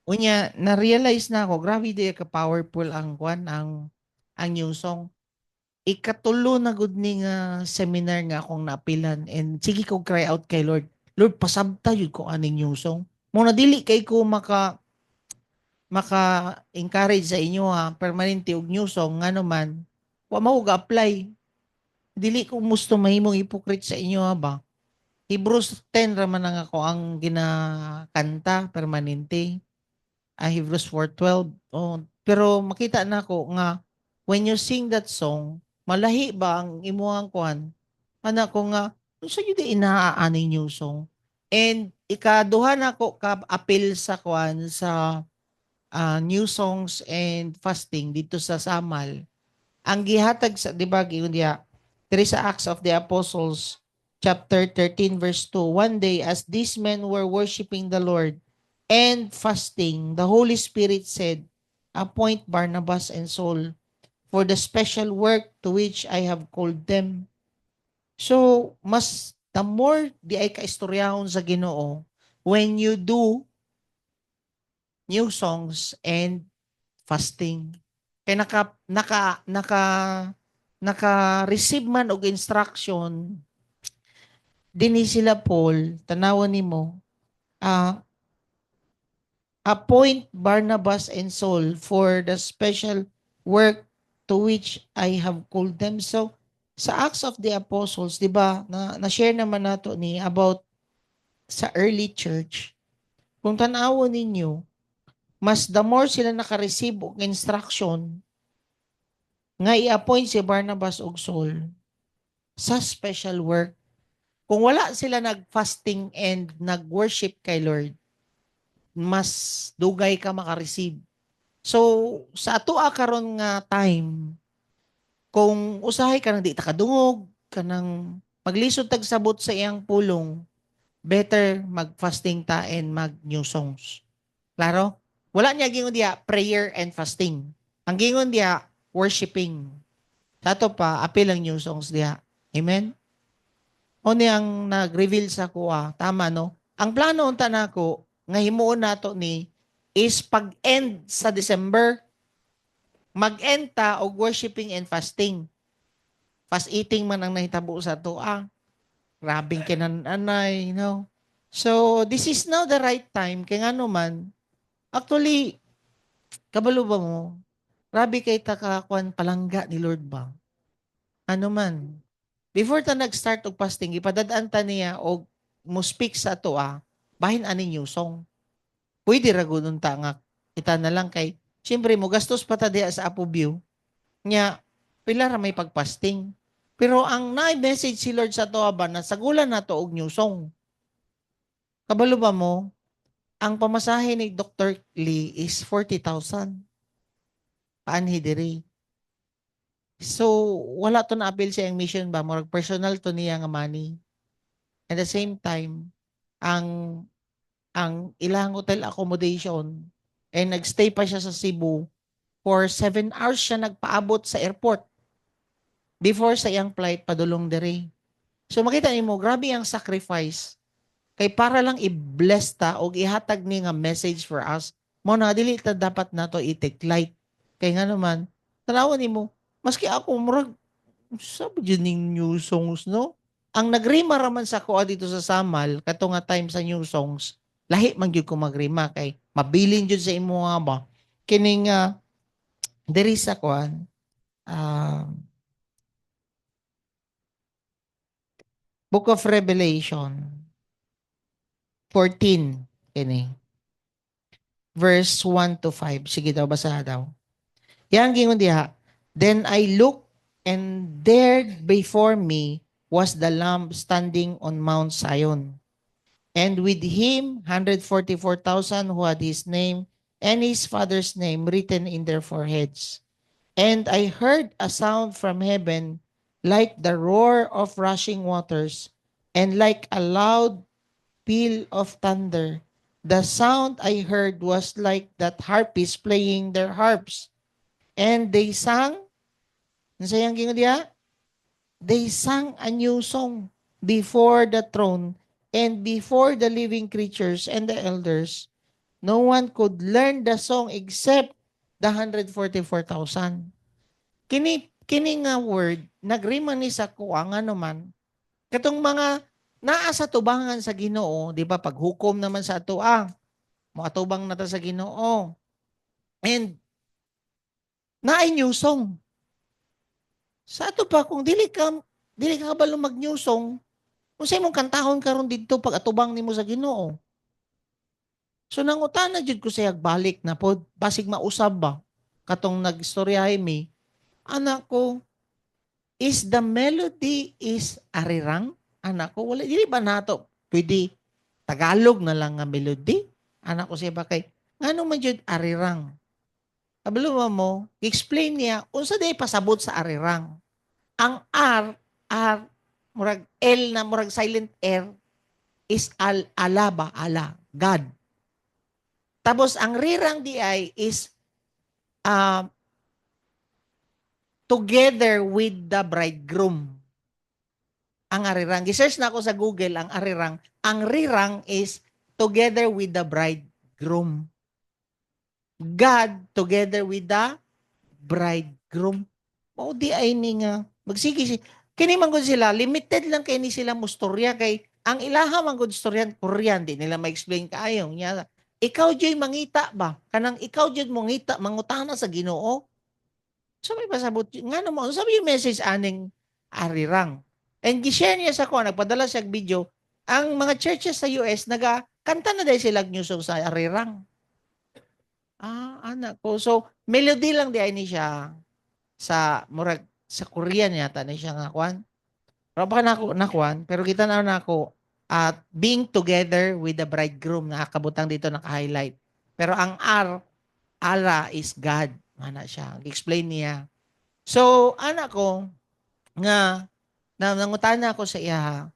Unya, na-realize na ako, grabe di ka-powerful ang kwan, ang new song. Ikatulo na gud ni nga seminar nga akong naapilan and sige ko cry out kay Lord. Lord, pasabta yun ko aning new song. Muna dili kay ko maka-encourage sa inyo ha, permanente og new song, nga naman, wa mo ga-apply. Dili ko gusto mahimong hypocrite sa inyo ha ba. Hebrews 10 raman ang ako ang ginakanta permanente. Hebrews 4:12. Oh, pero makita na ko nga when you sing that song, malahi ba ang imuhang kuan? Anak ko nga, unsa yun inaani new song? And ikaduha na ko ka appeal sa kuan sa new songs and fasting dito sa Samal. Ang gihatag sa, di ba, giundiya, there is sa Acts of the Apostles, chapter 13, verse 2. One day, as these men were worshiping the Lord and fasting, the Holy Spirit said, appoint Barnabas and Saul for the special work to which I have called them. So, mas the more di ay kaistoryahon sa Ginoo, when you do new songs and fasting. Kaya naka-receive man og instruction dinhi sila Paul, tanawan nimo, ah appoint Barnabas and Saul for the special work to which I have called them. So sa Acts of the Apostles, 'di ba? Na-share naman nato ni about sa early church. Kung tanawon ninyo, mas the more sila naka-receive og instruction nga i-appoint si Barnabas ug Saul sa special work. Kung wala sila nag-fasting and nag-worship kay Lord, mas dugay ka maka-receive. So, sa atoa karon nga time, kung usahay ka nang di ta kadungog, kanang maglisod tag sabot sa iyang pulong, better mag-fasting ta and mag-new songs. Klaro? Wala niya gingon diya prayer and fasting. Ang gingon diya worshiping. Sa ato pa, apil ang new songs diya. Amen? O ni ang nag-reveal sa kuha. Tama, no? Ang plano unta nako nga himuon nato ni is pag-end sa December, mag-end ta og worshiping and fasting. Fast eating man ang nahitabo sa to. Grabing kinananay, no? So, this is now the right time. Kaya nga naman, actually, kabalo ba mo? Grabe kay takakuan palangga ni Lord ba? Ano man, before ta nag-start og fasting, ipadadaan ta niya og mo speak sa ato bahin ani new song. Pwede ra gud ta nga kita na lang kay siyempre mo gastos pa ta diha sa Apo View. Nya pila ra may pagpasting. Pero ang na-message si Lord sa ato ba na sagulan nato og new song. Kabalo ba mo? Ang pamasahe ni Dr. Lee is 40,000. Paanhi diri. So, wala to na appeal siya ang mission ba? Murag personal to niya nga money. At the same time, ang ilang hotel accommodation and nagstay pa siya sa Cebu for 7 hours siya nagpaabot sa airport before sa iyang flight padulong diri. So makita nimo grabe ang sacrifice kay para lang i-bless ta o ihatag ni nga message for us. Mo na dili ta dapat nato i-take light. Kay nga naman tanawan nimo maski ako murag sabi dyan ning new songs, no? Ang nagrima raman sa ko dito sa Samal, kato nga time sa new songs, lahi man gyud ko magrima kay mabilin jud sa imo nga ba. Kining diri sa kuan, uh, Book of Revelation 14 kini verse 1 to 5. Sige daw basa daw. Yang gingon diha, then I looked and there before me was the Lamb standing on Mount Zion. And with him 144,000 who had his name and his father's name written in their foreheads. And I heard a sound from heaven like the roar of rushing waters and like a loud peal of thunder. The sound I heard was like that harpists playing their harps. And they sang, nasayang gingon diha? They sang a new song before the throne and before the living creatures and the elders. no one could learn the song except the 144,000. Kini nga word, nagremanis ako ang ano man, katong mga naa sa tubangan sa Ginoo, di ba? Paghukom naman sa ato, makatubang na ta sa Ginoo. And, naay new song. Sa ato pa, kung dili ka kabalo mag-new song, kung sa imong kantahon karon didto pag atubang nimo sa Ginoo. So nangutana jud ko siya balik na pod, basig mausab ba? Katong nagstoryahay mi, anak ko, is the melody is arirang? Anak ko, wala, dili ba nato pwede Tagalog na lang nga melody? Anak ko siya ba kay, ngano man jud arirang? Kabalo mo, explain niya, unsa day pasabot sa arirang? Ang R, murag L na murag silent R, is ala ba? Ala, God. Tapos ang rirang di ay is uh, together with the bridegroom. Ang arirang. Gisearch na ako sa Google ang arirang. Ang rirang is together with the bridegroom. God together with the bridegroom. O di ay ni nga. Magsige si. Kini man gud sila, limited lang kay ni sila mustorya kay ang ilaha man gud storyan Korean, di nila ma-explain kaayo nya. Ikaw joy mangita ba? Kanang ikaw joy mangita mangutana sa Ginoo. So may pasabot nga naman sabi yung message aning arirang. And gi-share niya sa ko, nagpadala siya video, ang mga churches sa US kanta na dahil sila new song sa arirang. Anak ko. So melody lang di ay ni siya sa murag sa Korean yata ni siya nga kwan. Pero baka nakuan, pero kita na ako at being together with the bridegroom na kabutang dito naka-highlight. Pero ang Allah is God. Ana siya. Explain niya. So, anak ko, nga, nangutana ako sa iya,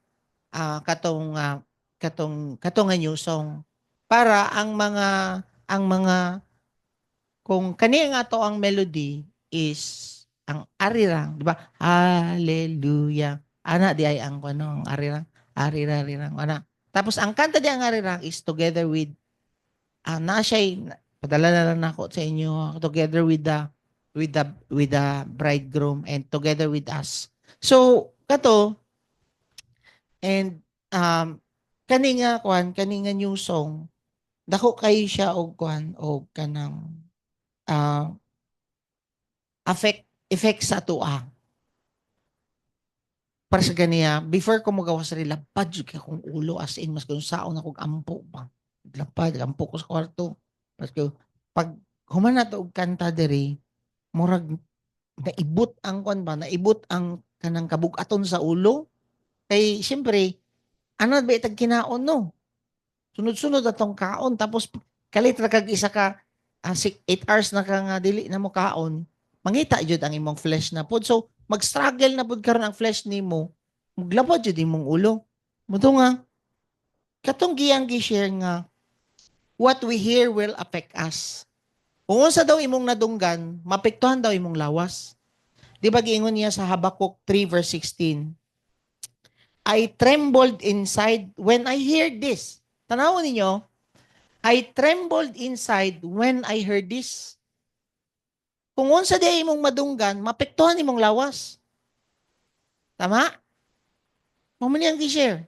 katong nga new song. Para ang mga, kung kani nga to ang melody is, ang arirang, di ba? Hallelujah. Ana, di ay ang ano, ang arirang, arirang, ana. Tapos, ang kanta di ang arirang is together with, na siya, padala na lang ako sa inyo, together with the bridegroom and together with us. So, kato, and kani nga new song, dako kayo siya og og kanang uh, effect sa tuwa. Para sa ganiya, before ko magawa sa lapad jud kay akong ulo as in mas kung saon akong ampo ba. Lapad, ampo ko sa kwarto. Pasko pag human na og kanta diri, murag naibot ang naibot ang kanang kabug-aton sa ulo. Kay siyempre, ano ba itag kinaon no? Sunod-sunod atong kaon tapos kalit ra kag isa ka 8 hours na ka nga dili na mo kaon. Mangita jud ang imong flesh na pod. So mag-struggle na pod karon ang flesh nimo. Maglabad jud imong ulo. Muto nga katong giyang gi-share nga what we hear will affect us. Kung unsa daw imong nadunggan, mapektuhan daw imong lawas. Di ba giingon niya sa Habakkuk 3 verse 16? I trembled inside when I heard this. Tanawon ninyo, I trembled inside when I heard this. Kung unsa di imong madunggan, mapektuhan imong lawas. Tama? Mamani ang gi-share.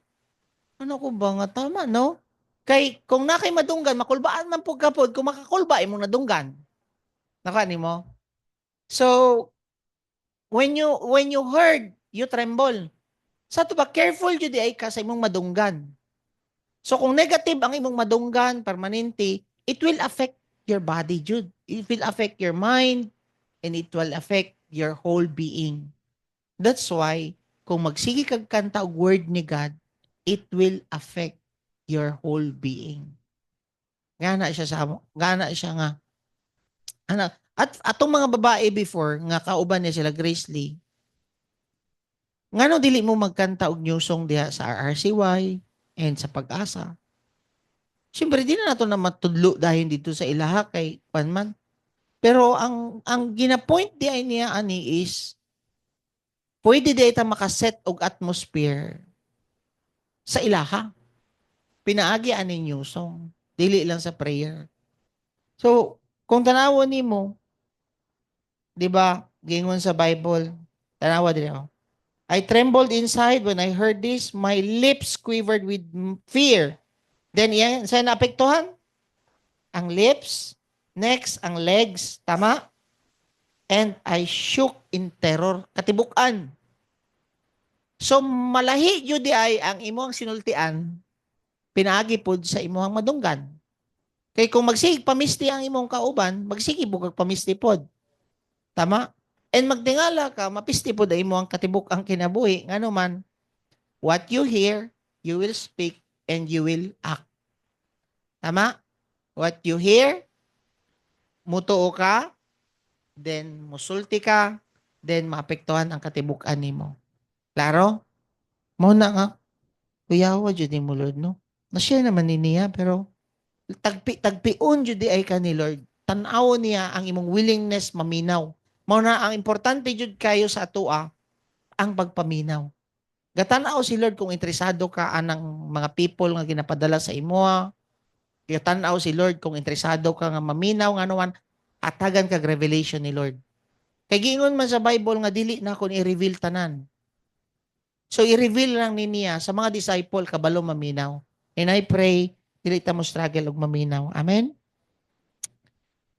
Ano ko ba nga tama, no? Kay kung na kay madunggan, makulbaan man po kapod, kung makakulba imong nadunggan. Nakani mo? So, when you heard, you tremble. Sa to ba, careful jud ay ka sa imong madunggan. So kung negative ang imong madunggan permanente, it will affect your body jud. It will affect your mind and it will affect your whole being. That's why kung magsige kag kanta og word ni God, it will affect your whole being. Gana siya nga at atong mga babae before nga kauban niya sila Grace Lee. Ngano dili mo magkanta og new song diha sa RRCY and sa Pag-asa? Siyempre, di na nato na matudlo dahil dito sa ilaha kay Panman. Pero ang gina-point di ay niya ani is pwede di ita makaset og atmosphere sa ilaha. Pinaagi ani new song. dili lang sa prayer. So, kung tanawon nimo, 'di ba? Gingon sa Bible, tanawa dito. I trembled inside when I heard this. My lips quivered with fear. Then, yan, saan naapektuhan? Ang lips. Next, ang legs. Tama? And I shook in terror. Katibukan. So, malahi yun ay ang imong sinultian, pinaagi pod sa imong madunggan. Kay kung magsig pamisti ang imong kauban, magsige bugag pamisti pod. Tama? And magtingala ka, mapisti pod ay imong katibuk ang kinabuhi. Ngano man, what you hear, you will speak and you will act. Tama? What you hear, mutuo ka, then musulti ka, then maapektuhan ang katibukan nimo. Klaro? Mo na nga, kuyawa jud ni mo Lord, no? Na-share naman ni niya, pero tagpion jud di ay ka ni Lord. Tan-aw niya ang imong willingness maminaw. Mao na ang importante jud kayo sa atoa, ang pagpaminaw. Gatan-aw si Lord kung interesado ka anang mga people nga ginapadala sa imo. Gatan-aw si Lord kung interesado ka nga maminaw nga anuman, atagan kag revelation ni Lord. Kay giingon man sa Bible nga dili na kon i-reveal tanan. So i-reveal lang ni niya sa mga disciple kabalo maminaw. And I pray dili ta mo struggle og maminaw. Amen.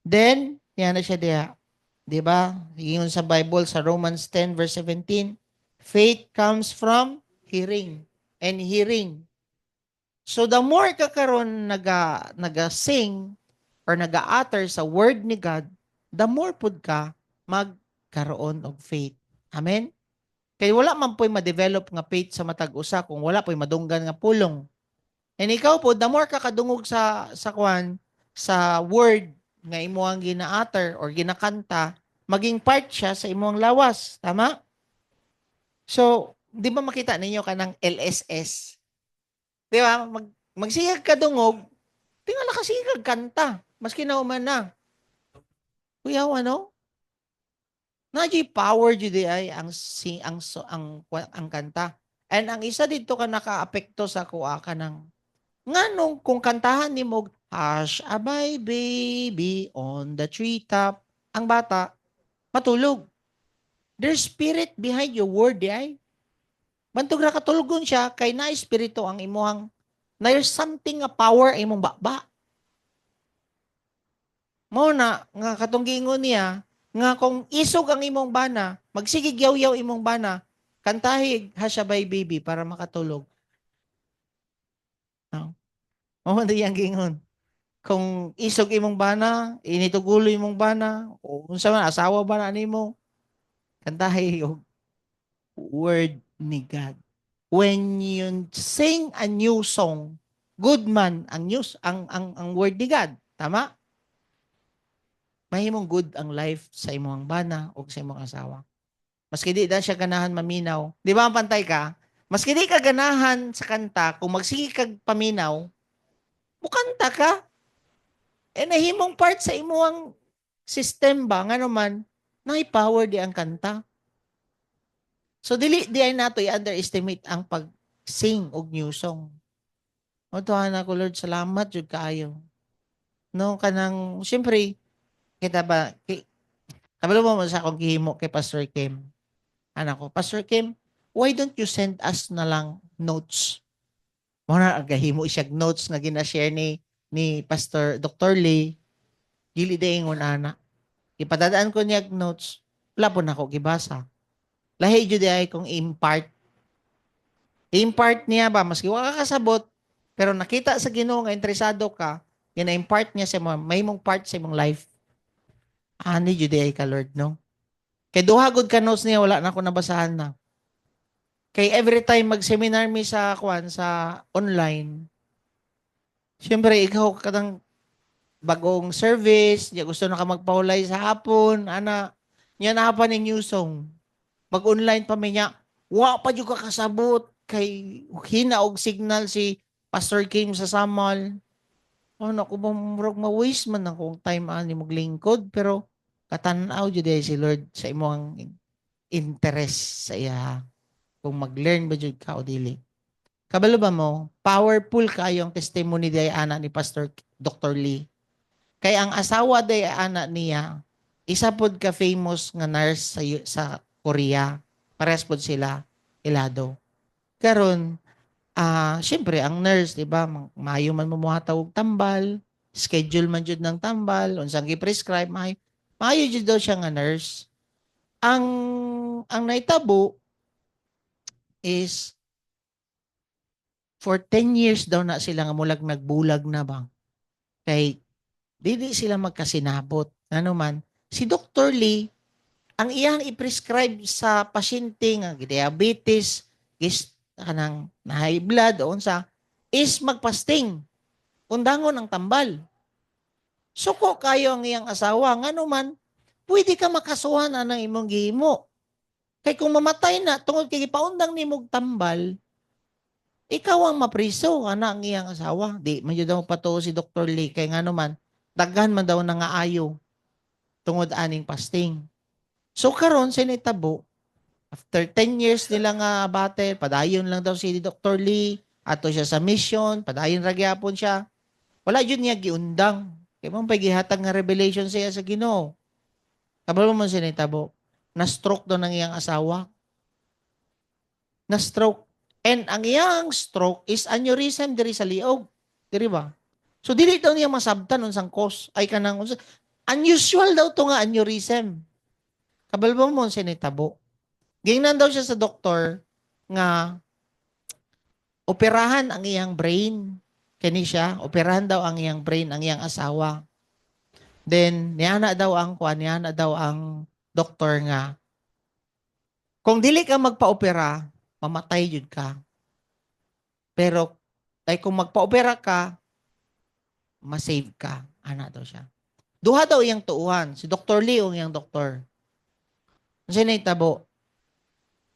Then, yan na siya diya. 'Di ba? Giingon sa Bible sa Romans 10 verse 17, faith comes from hearing and hearing. So the more ka karon naga-sing or naga-utter sa word ni God, the more pud ka magkaroon og faith. Amen? Kay wala man po'y ma-develop nga faith sa matag usa kung wala po'y madunggan nga pulong. And ikaw po, the more ka kadungog sa kwan, sa word nga imo ang gina-utter or ginakanta, maging part siya sa imong lawas. Tama? So, di ba makita ninyo ka ng LSS? Di ba? Magsihag ka dungog, tingala ka sigag kanta. Maski na uman na. Kuya, ano? Naji power jud ay ang kanta. And ang isa dito ka nakaapekto sa kuha ka ng nganong kung kantahan ni mo Hush abay baby on the treetop, ang bata matulog. There's spirit behind your word ay. Bantog ra katulgon siya kay na espiritu ang imuhang there's something a power imong baba. Mao na nga katong giingon niya nga kung isog ang imong bana, magsigig yaw-yaw imong bana, kantahig Hashabay baby para makatulog. No? Mao na yang giingon. Kung isog imong bana, initugulo imong bana, o unsa man asawa ba na nimo, kantahi og word ni God. When you sing a new song, good man ang news ang word ni God. Tama? Mahimong good ang life sa imong bana o sa imong asawa. Maski di na siya ganahan maminaw. Di ba ang pantay ka? Maski di ka ganahan sa kanta, kung magsige kag paminaw, mukanta ka. E nahimong part sa imong system ba, nga naman, na-power di ang kanta. So, dili di ay nato i-underestimate ang pag-sing og new song. O tuhan ako, Lord, salamat jud kaayo. No, kanang, siyempre, kita ba, kabalo mo sa akong gihimo kay Pastor Kim. Anak ko, Pastor Kim, why don't you send us na lang notes? Muna agahimo siya notes nga gina-share ni Pastor Dr. Lee. Dili daingon ana. Ipadadaan ko niya notes. Wala po na ako gibasa. Lahi jud ay kung impart. Impart niya ba maski wa ka kasabot pero nakita sa Ginoo nga interesado ka, gina-impart niya sa may mong part sa imong life. Ani jud ay ka Lord no. Kay duha gud ka notes niya wala na ako nabasahan na. Kay every time mag-seminar mi sa online, siyempre ikaw kadang bagong service, niya gusto na ka magpahulay sa hapon, ana, niya na pa ning new song. Mag-online pa mi niya, wa pa jud ka kasabot kay hina og signal si Pastor Kim sa Samal. Ano ko ba murag ma-waste man akong time ani maglingkod pero katanaw jud si Lord sa imong interest sa iya kung mag-learn ba jud ka o dili. Kabalo ba mo, powerful kayo ang testimony di ana ni Pastor Dr. Lee. Kay ang asawa day ana niya, isa pod ka famous nga nurse sa Korea. Pares pod sila ilado. Karon, syempre ang nurse, 'di ba, maayo man mamuhataw og tambal, schedule man jud ng tambal, unsang gi-prescribe, maayo jud daw siya nga nurse. Ang naitabo is for 10 years daw na sila nga mulag nagbulag na ba. Kay dili sila magkasinabot. Ano man, si Dr. Lee, ang iyang i-prescribe sa pasyente nga diabetes, kanang na high blood o unsa, is magpasting. Undangon ang tambal. Suko kayo ang iyang asawa, nga naman, pwede ka makasuhan ng imong gihimo. Kay kung mamatay na, tungod kay paundang ni mong tambal, ikaw ang mapriso, ana ang iyang asawa. Di, medyo daw patuo si Dr. Lee, kay nga naman, daghan man daw na nga ayo, tungod aning pasting. So karon sinitabo, after 10 years nila nga battle, padayon lang daw si Dr. Lee, ato siya sa mission, padayon ra gyapon siya. Wala jud niya giundang. Kay mo pagihatag nga revelation siya sa Ginoo. Kabalo man sinitabo, na-stroke daw ng iyang asawa. Na-stroke. And ang iyang stroke is aneurysm diri sa liog. Diri ba? So dili daw niya masabtan unsang cause ay kanang unusual daw to nga aneurysm. Kabalo mo sinitabo. Gingnan daw siya sa doktor nga operahan ang iyang brain. Kani siya, operahan daw ang iyang brain, ang iyang asawa. Then, niyana daw ang doktor nga, kung dili ka magpa-opera, mamatay jud ka. Pero, kung magpa-opera ka, masave ka. Ana daw siya. Duha daw iyang tuuhan. Si Dr. Lee o iyang doktor. Kasi naitabo,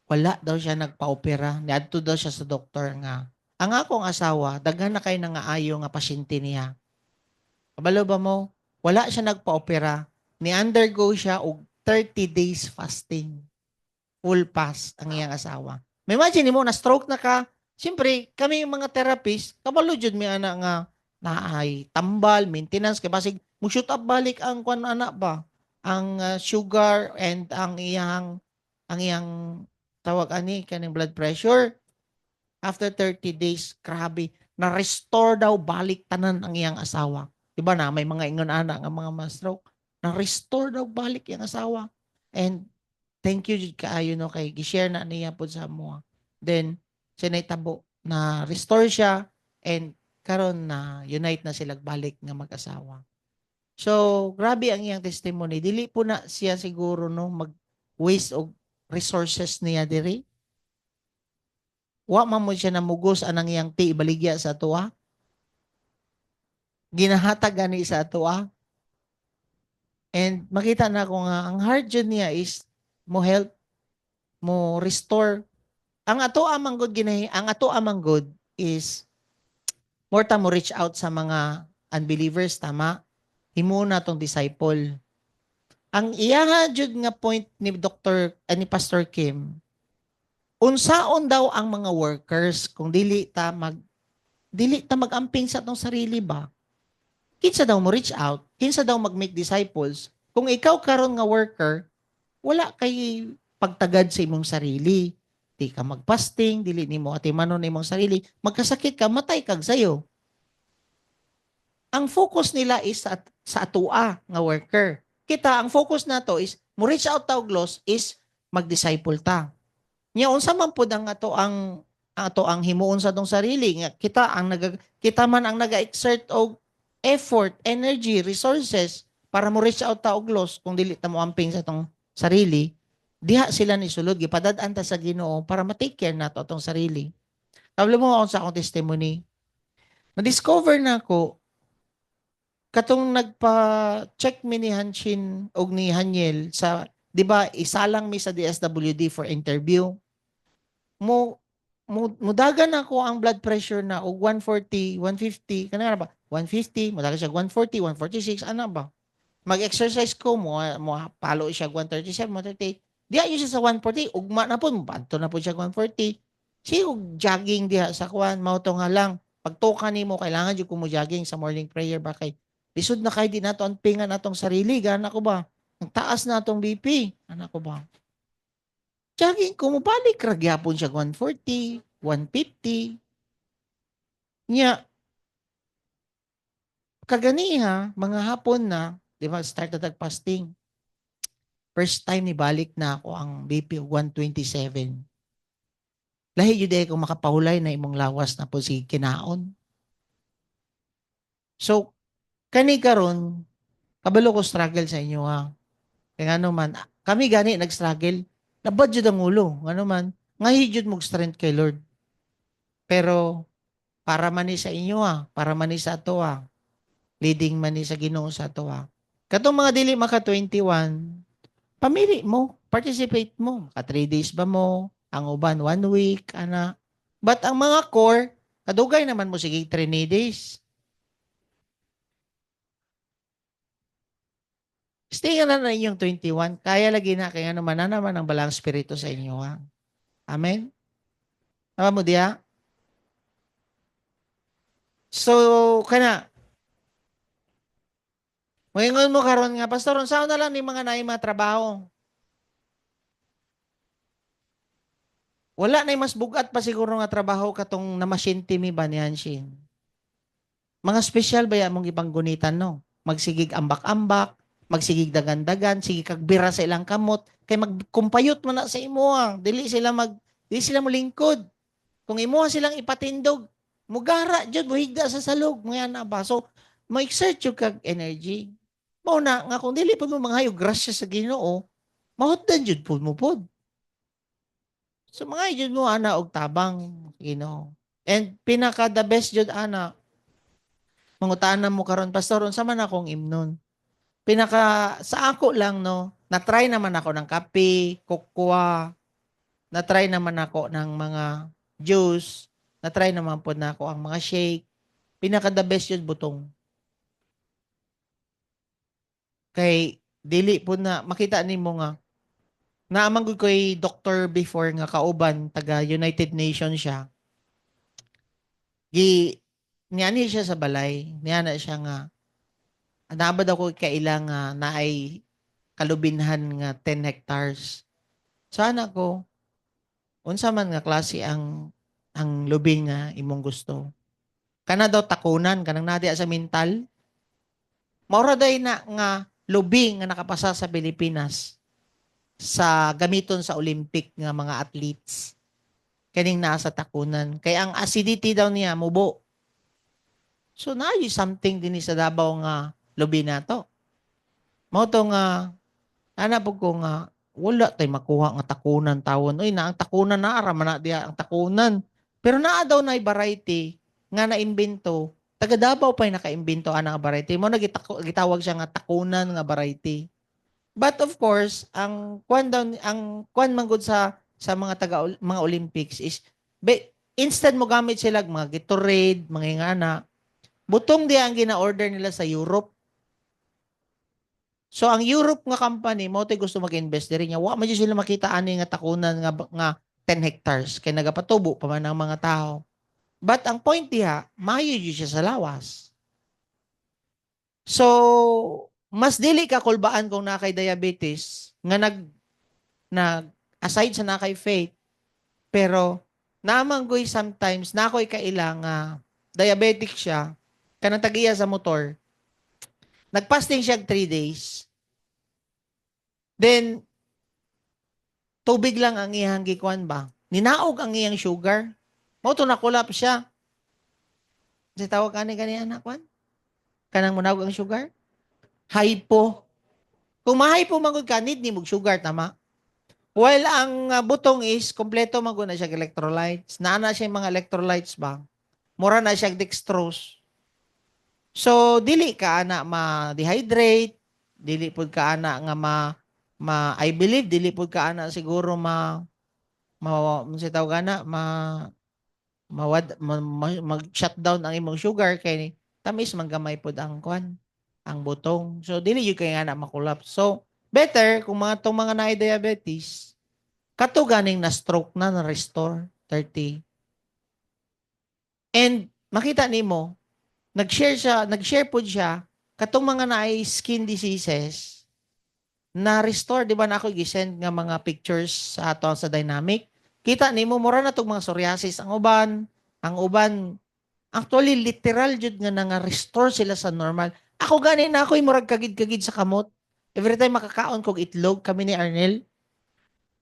wala daw siya nagpa-opera. Niadto daw siya sa doktor nga, ang akong asawa, daghan na kay nangaayo nga pasyente niya. Kabalo ba mo? Wala siya nagpa-opera. Ni-undergo siya og 30 days fasting. Full fast ang iyang asawa. May imagine mo, na-stroke na ka. Siyempre, kami yung mga therapist, kabalo jud mi ana nga naay tambal, maintenance, kay basig mo-shoot up balik ang kwan ana ba? Ang sugar and ang iyang tawag ani kaning blood pressure. After 30 days, grabe, na-restore daw balik tanan ang iyang asawa. Diba na, may mga ingon ana nga mga ma-stroke. Na-restore daw balik iyang asawa. And thank you jud kaayo no kay gi-share na niya pod sa mo. Then sinaytabo na restore siya and karon na unite na sila balik nga mag-asawa. So, grabe ang iyang testimony. Dili po na siya siguro no mag-waste og resources niya diri. Wa man mo siya namugos anang iyang ti ibaligya sa tuwa. Ginahatag gani sa tuwa. And makita na ko nga ang hard jud niya is mo help, mo restore. Ang ato amang good ang ato amang good is more ta mo reach out sa mga unbelievers, tama? Himo na tong disciple. Ang iya jud nga point ni ni Pastor Kim, unsaon daw ang mga workers kung dili ta mag-amping sa atong sarili ba? Kinsa daw mo reach out, kinsa daw mag-make disciples. Kung ikaw karon nga worker, wala kay pagtagad sa imong sarili. Di ka magpasting, dili nimo atimanon imong sarili, magkasakit ka, matay kag sayo. Ang focus nila is sa atua nga worker. Kita, ang focus nato is mo reach out ta og loss is mag-disciple ta. Nya unsa man pud ang ato ang himuon sa atong sarili nga kita man ang naga-exert og effort, energy, resources para mo reach out ta og loss kung dili ta mo amping sa atong sarili, diha sila ni sulod gipadad-an ta sa Ginoo para ma-take care nato atong sarili. Kablo mo ako sa akong testimony. Na-discover na ako katong nagpa-check mi ni Hanshin og ni Haniel sa, di ba, isalang mi sa DSWD for interview. Mudagan ako ang blood pressure na og 140, 150, kana ba? 150, mudagan siya 140, 146, ano ba? Mag-exercise ko mo palo siya 137, 138. Diha yun siya sa 140, ugma na po, padto na po siya 140. Si og jogging diha sa kwan, mao to nga lang. pagtukan nimo kailangan jud ko mo jogging sa morning prayer ba kay lisod na kay di nato ang pingan atong sarili gana ko ba. Ang taas na atong BP, anak ko ba. Jogging ko mo balik ra gyapon siya 140, 150. Nya kaganiha mga hapon na, di ba, start na fasting. First time ni balik na ako ang BP 127. Lahi jud ko makapahulay na imong lawas na po si kinaon. So kani karon kabalo ko struggle sa inyo ha. Kaya nga naman, kami gani nag-struggle. Labad jud ang ulo. Nga naman, ngahi jud mong strength kay Lord. Pero para man ni sa inyo para man ni sa ato leading man ni sa Ginoo sa ato Katong mga dili maka 21, pamili mo, participate mo. Ka 3 days ba mo, ang uban 1 week, ana. But ang mga core, kadugay naman mo sige 3 days. Stay na inyong 21. Kaya lagi na, kaya naman na naman ang balang spirito sa inyo Amen? Tama mo diya? So, kana, moingon mo karon nga, Pastor, saan na lang ni mga naay mga trabaho? Wala na mas bugat pa siguro nga trabaho katong namasinti mi ba ni Hanshin. Mga special ba yan mong ibang gunitan, no? Magsigig ambak-ambak, magsigig dagan-dagan, sige kagbira sa ilang kamot, kay magkumpayot mo na sa imo dili sila molingkod. Kung imo silang ipatindog, mugara jud muhigda sa salog, mo yan ba? So, ma-exert yung kag energy. Mao na nga kung dili pud mo manghayog grasya sa Ginoo, mahutdan jud pud mo pod. So mga jud mo ana og tabang, Ginoo. And pinaka the best jud ana, mangutanan mo karon, Pastor, unsa man akong imnon? Pinaka sa ako lang no, na-try naman ako ng kape, kokwa, na-try naman ako ng mga juice, na-try naman po na ako ang mga shake. Pinaka the best yun butong. Kay dili po na makita nimo nga naamang gud ko'y doctor before nga kauban taga United Nations siya. Gi niani siya sa balay, niya na siya nga nabad ako kailang na ay kalubinhan nga 10 hectares. Sana ko unsa man nga klase ang lubing nga imong gusto. Kana daw takunan kanang nadi sa mental. Maura day na nga lubing nga nakapasa sa Pilipinas sa gamiton sa Olympic nga mga athletes. Kaning nasa takunan. Kaya ang acidity daw niya mubo. So na something din sa Davao nga lubi nato. Mao to nga ana po ko nga wala tay makuha nga takunan tawon. Uy na ang takunan na ara man na diya ang takunan. Pero naa daw na variety nga naimbento. Taga Davao pa naka-imbento ana nga variety. Mo gitawag siya nga takunan nga variety. But of course, ang kwan man gud sa mga Olympics is instead mo gamit sila mga Gatorade, mga ingana. Butong di ang gina-order nila sa Europe. So ang Europe nga company mo tay gusto mag-invest diri niya. Wa man sila makita ani nga takunan nga 10 hectares kay nagapatubo pa man ang mga tao. But ang point diha, maayo siya sa lawas. So, mas dili ka kulbaan kung nakay diabetes nga aside sa nakay faith, pero namanggoy sometimes nakoy kailang diabetic siya, kanang tagiya sa motor, nagpasting siya 3 days, then tubig lang ang iyang gikuan ba? Ninaog ang iyang sugar. Mao to nakulap siya. Sa tawag kani anak kwan? Kanang munawag ang sugar? Hypo. Kung ma-hypo mangod ka, need ni mog sugar, tama? While ang butong is, kompleto maguna siya electrolytes. Naana siya mga electrolytes ba? Mura na siya dextrose. So, dili ka ana ma-dehydrate, dili pud ka ana nga I believe, dili pud ka ana siguro mag-shutdown ang imong sugar kay tamis manggamay pud ang kwan, ang butong. So, dili yung kaya nga na makulap. So, better kung itong mga na-diabetes, kato ganing na-stroke na restore 30. And makita nimo, nag-share po siya, katong mga naay skin diseases, na-restore, di ba na ako gisend nga mga pictures sa ato sa dynamic. Kita nimo mura na tong mga psoriasis ang uban, actually literal jud nga nga-restore sila sa normal. Ako gani na ako'y murag kagid-kagid sa kamot. Every time makakaon kog itlog kami ni Arnel.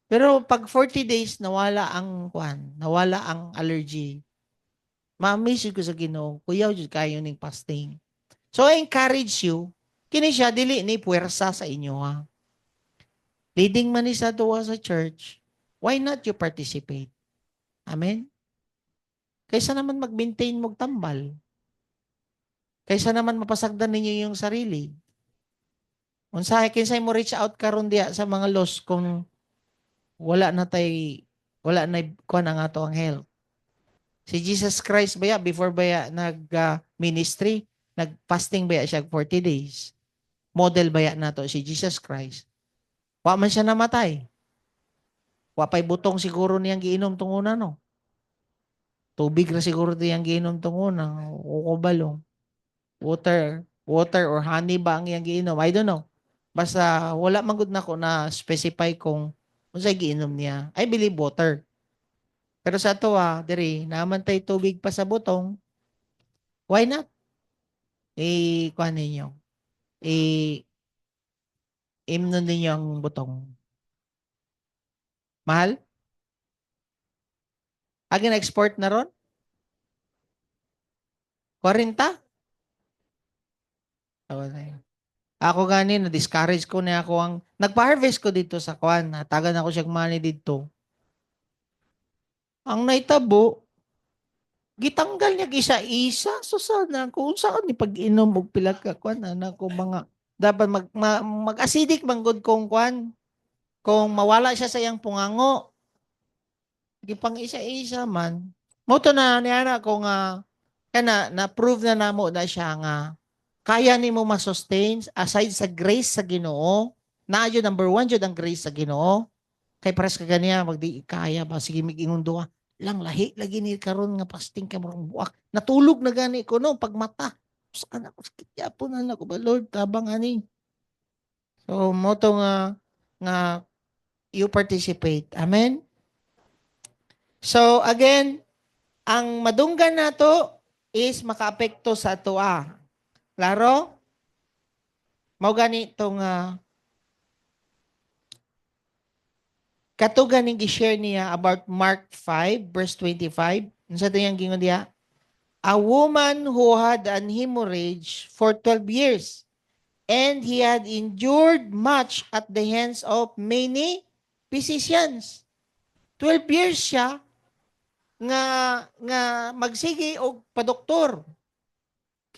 Pero pag 40 days nawala ang allergy. Ma-amaze ko sa Ginoo, kuyaw jud kayo ning fasting. So I encourage you, kini siya dili ni puwersa sa inyo ha. Leading man ni sa duwa sa church, why not you participate? Amen? Kaysa naman mag-maintain mog tambal. Kaysa naman mapasagdan ninyo yung sarili. Unsahay kinsay mo reach out karon diya sa mga lost kung wala na tay wala na kuan ang ato ang health. Si Jesus Christ baya before baya nag ministry, nag-fasting baya siya 40 days. Model baya nato si Jesus Christ. Wa man siya namatay. Wa pay butong siguro niyang giinom tong una no. Tubig ra siguro niyang giinom tong una o balong. Water or honey ba ang iyang giinom? I don't know. Basta wala man gud nako na specify kung unsay giinom niya. I believe water. Pero sa ato diri naman tay tubig pa sa butong, why not? Kuha ninyo. Imnon ninyo ang butong. Mahal? Agi na-export na ron? 40? Ako gani na-discourage ko na ako ang nagpa-harvest ko dito sa kwan. Natagan ako siya mani dito. Ang naitabo, gitanggal niya isa-isa. So sana kung saan ni pag-inom og pila ka kwan ana ko mga dapat mag-acidic man gud kung kwan. Kung mawala siya sa iyang pungango, gipang isa-isa man. Mo to na niya na kung kana na prove na namo na siya nga kaya nimo ma-sustain aside sa grace sa Ginoo. Na jud number one jud ang grace sa Ginoo. Kay pares ka ganiya magdi kaya ba sige migingon duha lang lahi lagi ni karon nga fasting ka murang buak. Natulog na gani ko no pagmata. Sa anak ko sakit yapon na ko ba Lord tabang ani. So mo to nga you participate. Amen. So again, ang madunggan nato is makaapekto sa ato. Klaro? Mao gani tong katugan ning gi-share niya about Mark 5 verse 25. Unsa to yang gingon diha? A woman who had an hemorrhage for 12 years and he had endured much at the hands of many physicians. 12 years siya nga magsige og padoktor.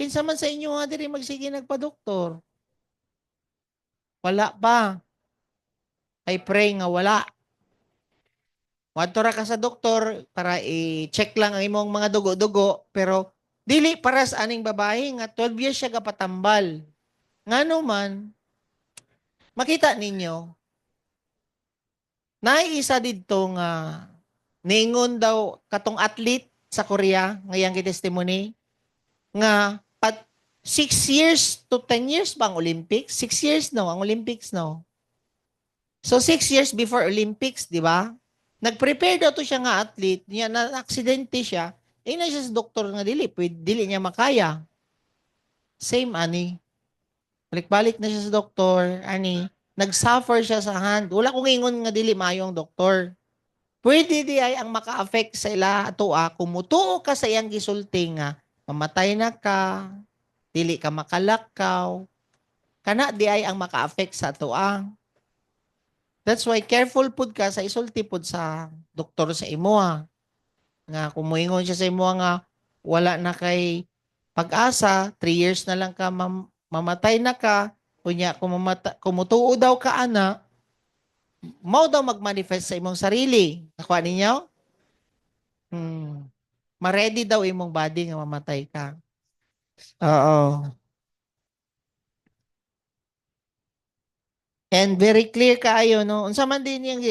Kinsa man sa inyo nga diri magsige nagpadoktor? Wala pa. I pray nga wala. Wadto ra ka sa doktor para i-check lang ang imong mga dugo-dugo pero dili para sa aning babae nga 12 years siya gapatambal. Ngano man makita ninyo naisa didto nga ningon daw katong athlete sa Korea ngayang gi-testimony nga pat 6 years to 10 years ba ang Olympics? 6 years no, ang Olympics no. So 6 years before Olympics, di ba? Nag-prepare daw to siya nga athlete, niya na aksidente siya, na siya sa doktor nga dili niya makaya. Same ani. Balik-balik na siya sa doktor, ani, nag-suffer siya sa hand. Wala kong ingon nga dili maayo ang doktor. Pwede di ay ang maka-affect sa ila ato kung mutuo ka sa iyang gisulti nga, mamatay na ka, dili ka makalakaw, kana di ay ang maka-affect sa ato That's why careful pud ka sa isulti pud sa doktor sa imo nga kung moingon siya sa imo nga wala na kay pag-asa, 3 years na lang ka mamatay na ka, kunya kumutuo daw ka ana, mao daw magmanifest sa imong sarili. Nakuha ninyo? Ma-ready daw imong body nga mamatay ka. Oo. And very clear kaayo no. Unsa man din yang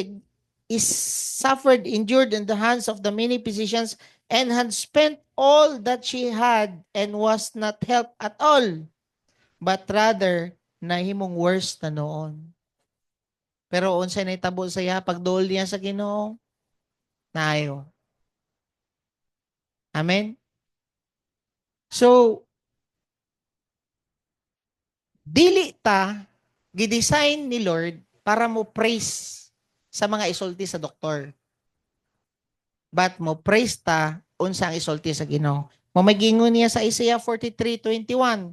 is suffered, endured in the hands of the many physicians, and had spent all that she had and was not helped at all, but rather nahimong worse na noon. Pero unsay nahitabo sa iya pagduol niya sa Ginoo? Nayo. Amen? So, dili ta gidesign ni Lord para mo praise sa mga isulti sa doktor. But mo praise ta unsa ang isulti sa Ginoo. Mamagingon niya sa Isaiah 43:21.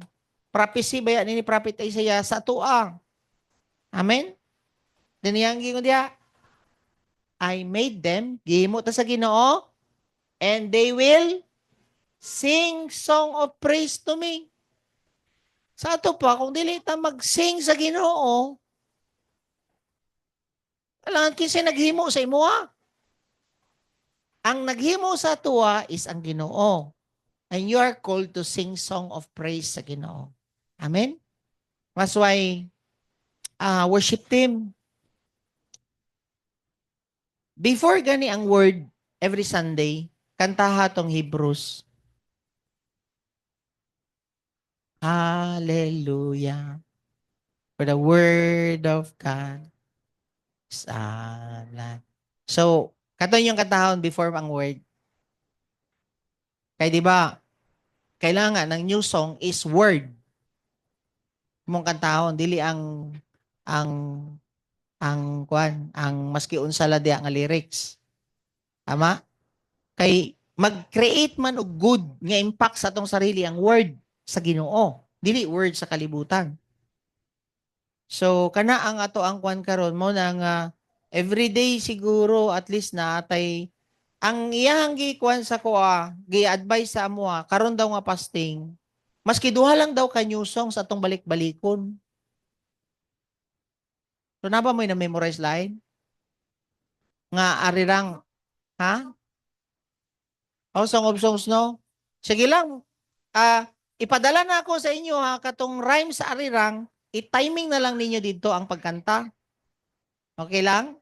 Prophecy ba yan ni Prophet Isaiah sa tuang. Amen? Diniyang gingon diya, I made them, gihimo ta sa Ginoo, and they will sing song of praise to me. Sa ato pa, kung dili ta mag-sing sa Ginoo, alam kinsa naghimo sa imuha. Ang naghimo sa tuwa is ang Ginoo. And you are called to sing song of praise sa Ginoo. Amen? That's why worship team, before gani ang word every Sunday, kantaha tong Hebrews. Hallelujah. For the word of God is alive. So, kato yung katahon before ang word. Kaya di ba, kailangan ng new song is word. Mong kantahon, dili ang ang maski unsala diya nga lyrics. Tama? Kay mag-create man og good nga impact sa atong sarili ang word sa Ginoo, dili word sa kalibutan. So kana ang ato ang kwan karon mo na nga everyday siguro at least na atay ang iyang gikuan sa kuha, gi-advise sa amoa karon daw nga fasting. Maski duha lang daw ka new song sa atong balik-balikon. So na ba mo na memorize line? Nga arirang ha? Oh, Song of Songs, no? Sige lang. Ipadala na ako sa inyo ha, katong rhyme sa arirang, i-timing na lang ninyo dito ang pagkanta. Okay lang?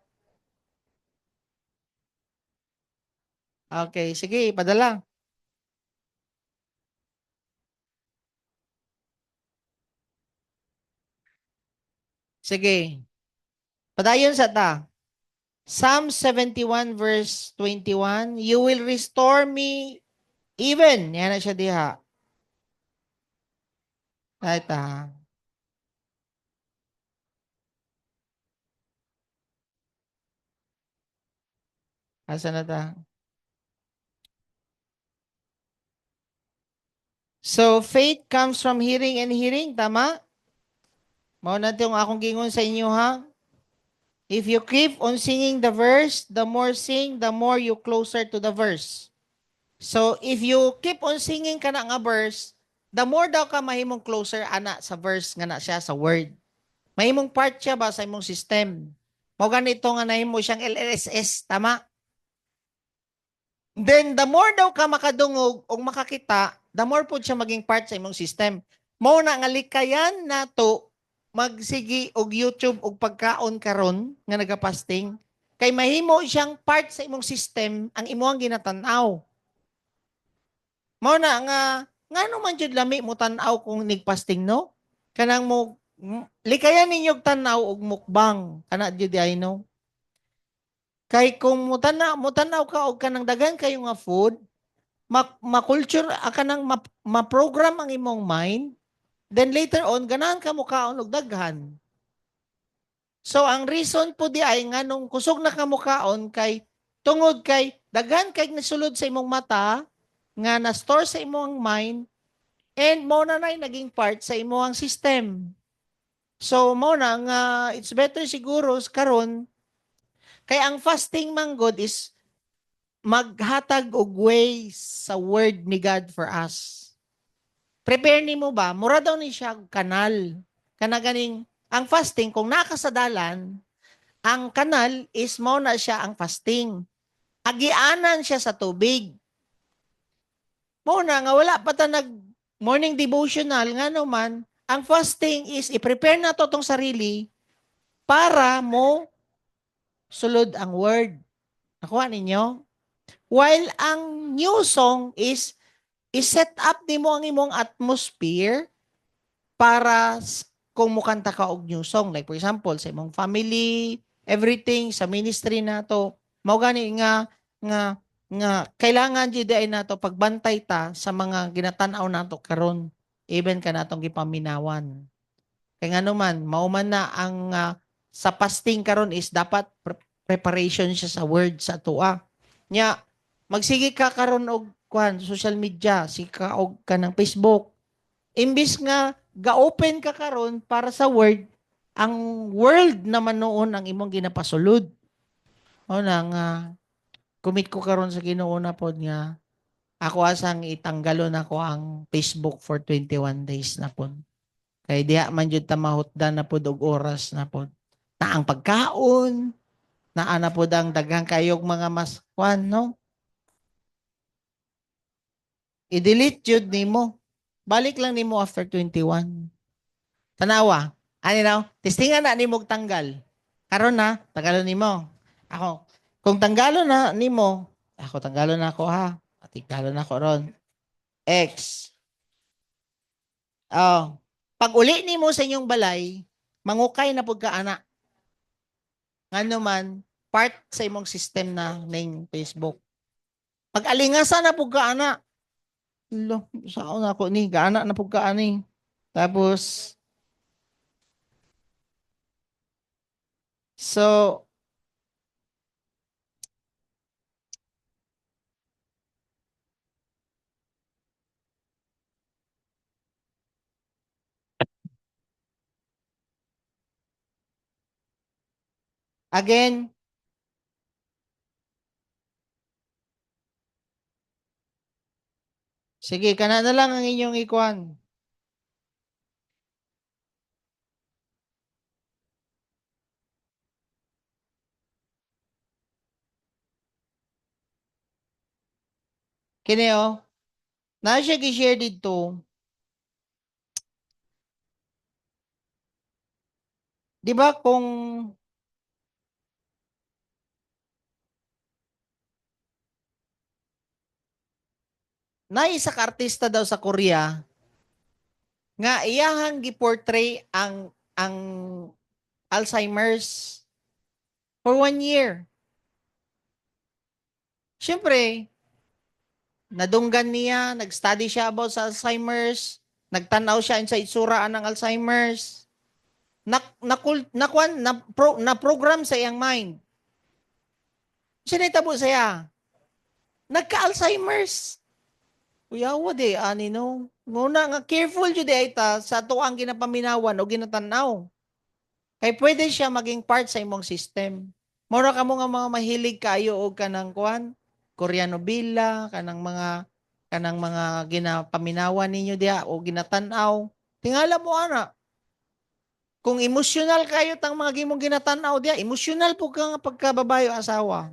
Okay, sige, ipadala. Sige. Padayon sa ta. Psalm 71 verse 21, you will restore me even. Yan na siya diha. Ta. Asa na ta? So, faith comes from hearing and hearing. Tama? Mao na yung akong gingon sa inyo ha. If you keep on singing the verse, the more sing, the more you closer to the verse. So, if you keep on singing ka na nga verse, the more daw ka mahimong closer ana sa verse nga na siya sa word. Mahimong part siya ba sa imong system. Mo ganito nga nahimo siyang LLSS, tama? Then, the more daw ka makadungog o makakita, the more po siya maging part sa imong system. Mo na nga likayan nato magsigi og YouTube og pagkaon karon nga nagapasting kay mahimo siyang part sa imong system ang imong ginatan-aw. Mao na nga ngano man jud lami mo tan-aw kung nigpasting no? Kanang mo likayan ninyo tan-aw og mukbang kana jud ay no? Kay kung mutanaw ka og kanang daghan kayo nga food, ma-culture kanang ma-program ang imong mind. Then later on, ganahan ka mo kaon og daghan. So, ang reason po di ay nga nung kusog na ka mo kaon kay tungod kay daghan kay nasulod sa imong mata nga na-store sa imong mind and mo na naging part sa imong system. So, mo na nga it's better siguro karon kay ang fasting man God is maghatag og way sa word ni God for us. Prepare ni mo ba? Mura daw ni siya kanal. Kana ganing, ang fasting, kung nakasadalan, ang kanal is mo na siya ang fasting. Agianan siya sa tubig. Mo na nga, wala pa ta nag morning devotional, nga naman, ang fasting is, i-prepare na to tong sarili para mo sulod ang word. Nakuha ninyo? While ang new song is i-set up nimo ang imong atmosphere para kung mukanta ka og new song. Like for example, sa imong family, everything, sa ministry nato, mao gani nga kailangan jud ay nato pagbantay ta sa mga ginatan-aw nato karon, even ka natong gipaminawan. Kay ngano man, mao man na ang sa fasting karon is dapat preparation siya sa word sa tua. Nya magsige ka karon og kuan social media, sige ka og kanang Facebook. Imbis nga ga-open ka karon para sa word, ang world naman noon ang imong ginapasulod. O na nga commit ko karon sa Ginoo na pod nga ako asang itanggalon ako ang Facebook for 21 days na pod. Kay diha man jud ta mahutdan na pod og oras na pod. Na ang pagkaon, naa na pod ang daghang kayog mga mas kwan, no? I-delete jud nimo. Balik lang nimo after 21. Tanawa. Ani now, testingan na nimo tanggal. Karon na, tanggalon nimo. Ako, kung tanggalon na nimo, ako tanggalon na ako ha. Tanggalon na ako ron. X. Oh. Pag uli nimo sa inyong balay, mangukay na pud ka ana. Ngano man, part sa imong system na ning Facebook. Pag alingasa na pud ka ana. Lo, saan ako ni? Gaana na pud ka ani. Tapos, so, again, sige, kana na lang ang inyong ikuan. Kini oh, na siya gi-share dito. 'Di ba kung naisa ka artista daw sa Korea nga iyahang gi-portray ang Alzheimer's for 1 year. Siyempre, nadunggan niya, nag-study siya about sa Alzheimer's, nagtanaw siya sa itsuraan ng Alzheimer's, na program sa iyang mind. Sinitabo siya. Nagka-Alzheimer's. Uyawa de, ani no. Muna nga, careful jud ay ta sa tuang ginapaminawan o ginatanaw. Kay pwede siya maging part sa imong system. Mura ka mo nga mga mahilig kayo o kanang kuan, Koreano Villa, kanang mga ginapaminawan ninyo diha o ginatanaw. Tingala mo ana. Kung emosyonal kayo tang mga gimong ginatanaw diha, emosyonal po ka nga pagkababayo asawa.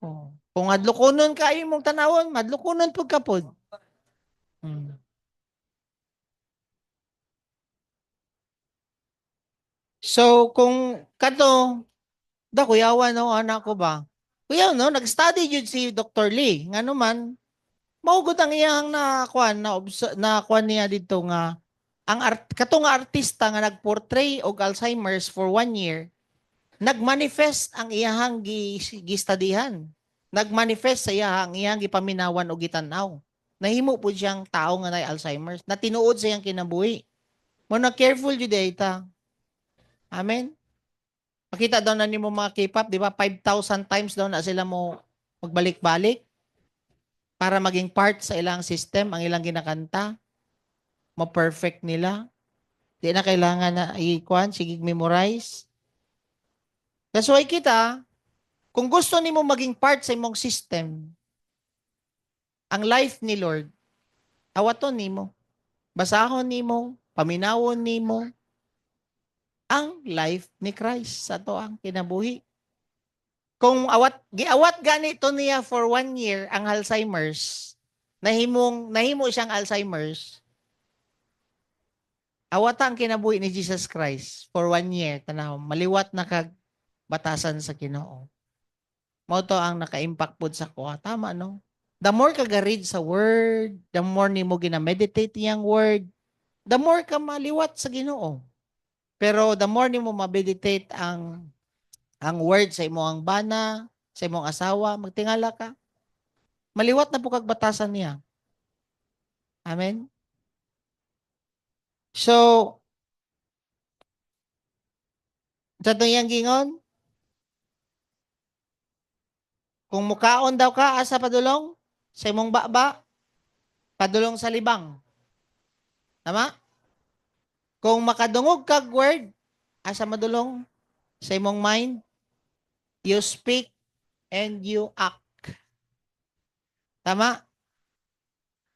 Oh. Kung adlukonon kayo mong tanawon, madlukonon po kapod. Hmm. So, kung kato, da kuyawan no, anak ko ba? Kuya no, nag-study jud si Dr. Lee. Ngano man, maugot ang iyang na kuan niya dito nga kato nga artista nga nagportray og Alzheimer's for 1 year, nagmanifest ang iyahang gistudihan. Nagmanifest sa iyahang gipaminawan og gitanaw. Nahimo po siyang tao nga nay Alzheimer's na tinuod sa iyang kinabuhi. Mo na careful jud ta. Amen. Makita daw na nimo mga K-pop, di ba? 5,000 times daw na sila mo magbalik-balik para maging part sa ilang system, ang ilang ginakanta. Ma-perfect nila. Di na kailangan na i-kuan, sige memorize. That's why kita, kung gusto nimo maging part sa imong system, ang life ni Lord, awaton nimo. Basahon nimo, paminawon nimo ang life ni Christ sa to ang kinabuhi. Kung giawat ganito niya for 1 year ang Alzheimer's, nahimo siyang Alzheimer's, awata ang kinabuhi ni Jesus Christ for 1 year, tanaw, maliwat na kag batasan sa Ginoo. Mao to ang naka-impact pod sa ko. Tama no? The more ka ga-read sa word, the more nimo gina-meditate yang word, the more ka maliwat sa Ginoo. Pero the more nimo ma-meditate ang word sa imong bana, sa imong asawa, magtingala ka, maliwat na po kag batasan niya. Amen? So, sa tuyang gingon, kung mukaon daw ka, asa padulong? Sa imong baba, padulong sa libang. Tama? Kung makadungog kag word, asa madulong? Sa imong mind, you speak and you act. Tama?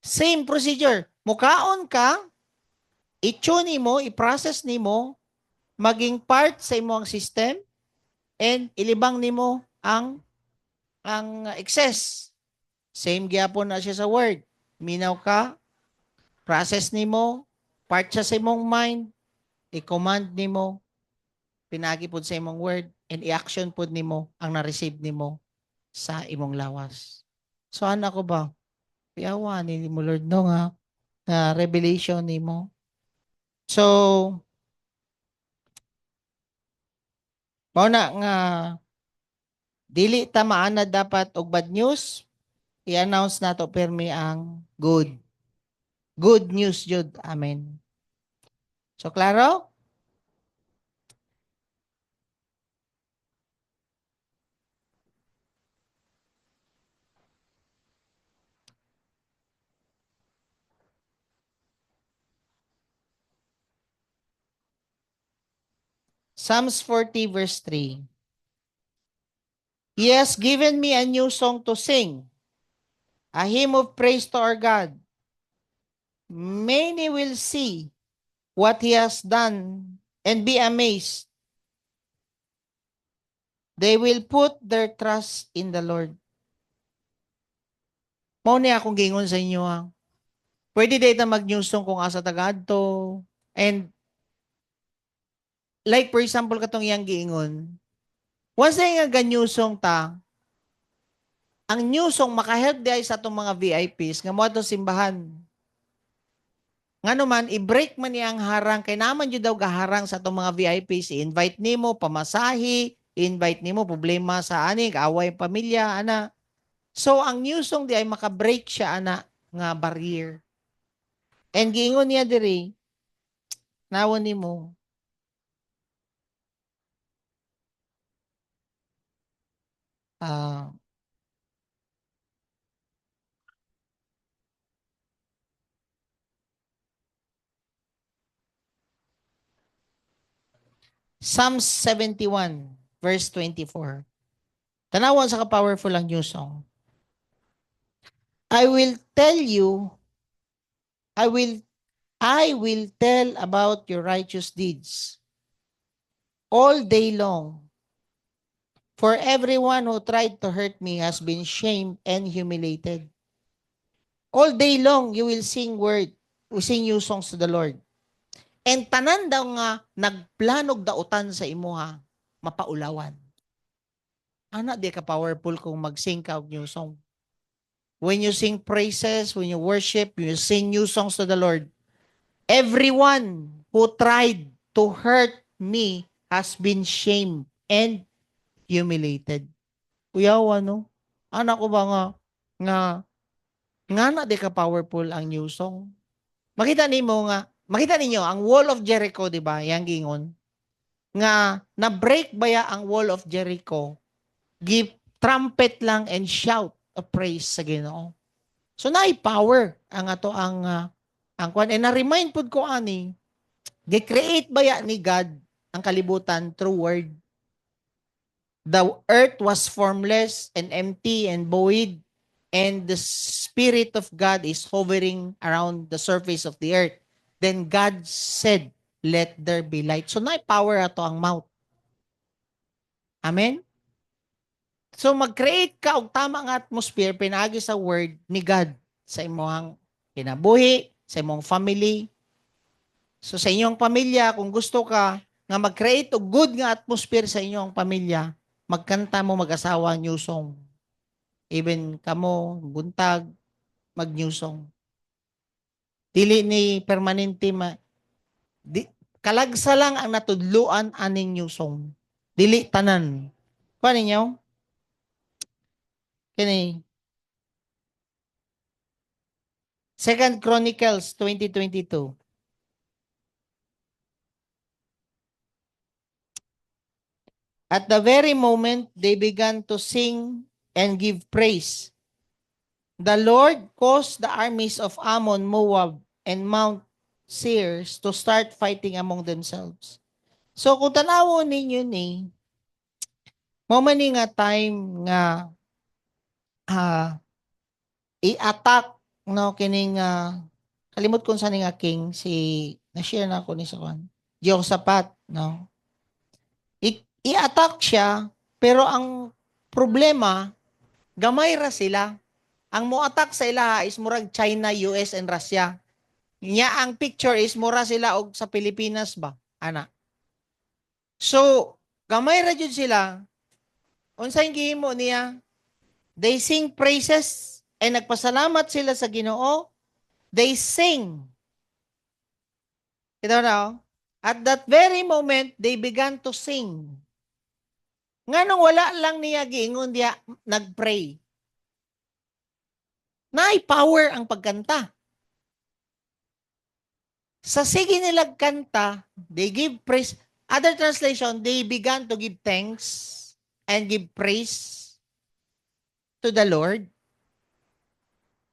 Same procedure. Mukaon ka, i-tune mo, i-process nimo, maging part sa imong system, and ilibang nimo ang excess. Same gyapon na siya sa word. Minaw ka, process nimo, part siya sa imong mind, i-command nimo, pinagi pod sa imong word, and i-action pod nimo ang na-receive nimo sa imong lawas. So ana ko ba? Piawa ni mo Lord no nga na revelation nimo. So mao na nga dili ta maanad dapat og bad news, i-announce nato permi ang good. Good news jud. Amen. So klaro? Psalms 40 verse 3. He has given me a new song to sing, a hymn of praise to our God. Many will see what He has done and be amazed. They will put their trust in the Lord. Mao ni akong gingon sa inyo ha. Pwede data mag-news song kung asa tagad to. And like for example katong iyang giingon, once na nga news song ta, ang news song makahelp di sa atong mga VIPs nga mo ato simbahan. Nga naman, i-break man niya ang harang, kay naman yun daw gaharang sa itong mga VIPs, i-invite nimo pamasahi, i-invite nimo problema sa ani, away pamilya, ana. So, ang news song di ay makabreak siya, ana, nga barrier. And giingon niya diri, nawon nimo, Psalms 71, verse 24. Tanawon sa ka-powerful ang news song. I will tell you, I will I will tell about your righteous deeds all day long. For everyone who tried to hurt me has been shamed and humiliated. All day long, you will sing new songs to the Lord. And tanan daw nga, nagplanog dautan sa imuha, mapaulawan. Ana, di ka powerful kung mag-sing ka og new song. When you sing praises, when you worship, you sing new songs to the Lord. Everyone who tried to hurt me has been shamed and humiliated. Uyaw, ano? Anak ko ba nga na di ka powerful ang new song? Makita ninyo, ang wall of Jericho, di ba? Yang gingon. Nga, na-break ba ya ang wall of Jericho? Give trumpet lang and shout of praise sa Ginoo. So, power ang ato ang kwan. And na-remind po ko ani, gi-create ba ya ni God ang kalibutan through word? The earth was formless and empty and void, and the Spirit of God is hovering around the surface of the earth. Then God said, let there be light. So, power ato ang mouth. Amen? So, mag-create ka og tamang atmosphere pinagi sa word ni God sa imong kinabuhi, sa imong family. So, sa inyong pamilya, kung gusto ka, nga mag-create og good nga atmosphere sa inyong pamilya, magkanta mo mag-asawa new song. Even kamo buntag mag new song. Dili ni permanente di, kalagsa lang ang natudluan aning new song. Dili tanan. Kuha ninyo? Kini Second Chronicles 20:22. At the very moment they began to sing and give praise, the Lord caused the armies of Ammon, Moab, and Mount Seir to start fighting among themselves. So kung tanawon ninyo ni, mo man ni nga time nga ah, i-attack no kining kalimot ko sa nga king si na-share na ako ni sa kan. Jehoshaphat, no. I-attack siya pero ang problema gamay ra sila. Ang mo-attack sa ila is murag China, US and Russia. Nya ang picture is mura sila og sa Pilipinas ba? Ana. So, gamay ra jud sila. Unsay gihimo niya? They sing praises and nagpasalamat sila sa Ginoo. They sing. Kita na oh? At that very moment, they began to sing. Nganong wala lang niya giingon diya nagpray. Naay power ang pagkanta. Sa sige nila kanta, they give praise. Other translation, they began to give thanks and give praise to the Lord.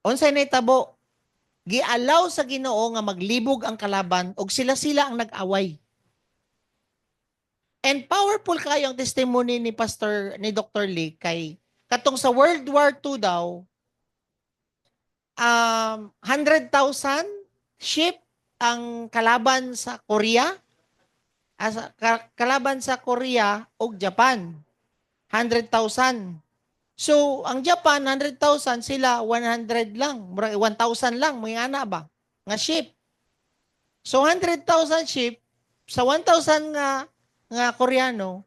Unsay nahitabo? Gialaw sa Ginoo nga maglibog ang kalaban ug sila-sila ang nag-away. And powerful kayo ang testimony ni Dr. Lee kay katong sa World War II daw 100,000 ship ang kalaban sa Korea kalaban sa Korea ug Japan 100,000. So, ang Japan, 100,000, sila 100 lang. 1,000 lang, may ana ba? Nga ship. So, 100,000 ship, sa 1,000 nga Koreano,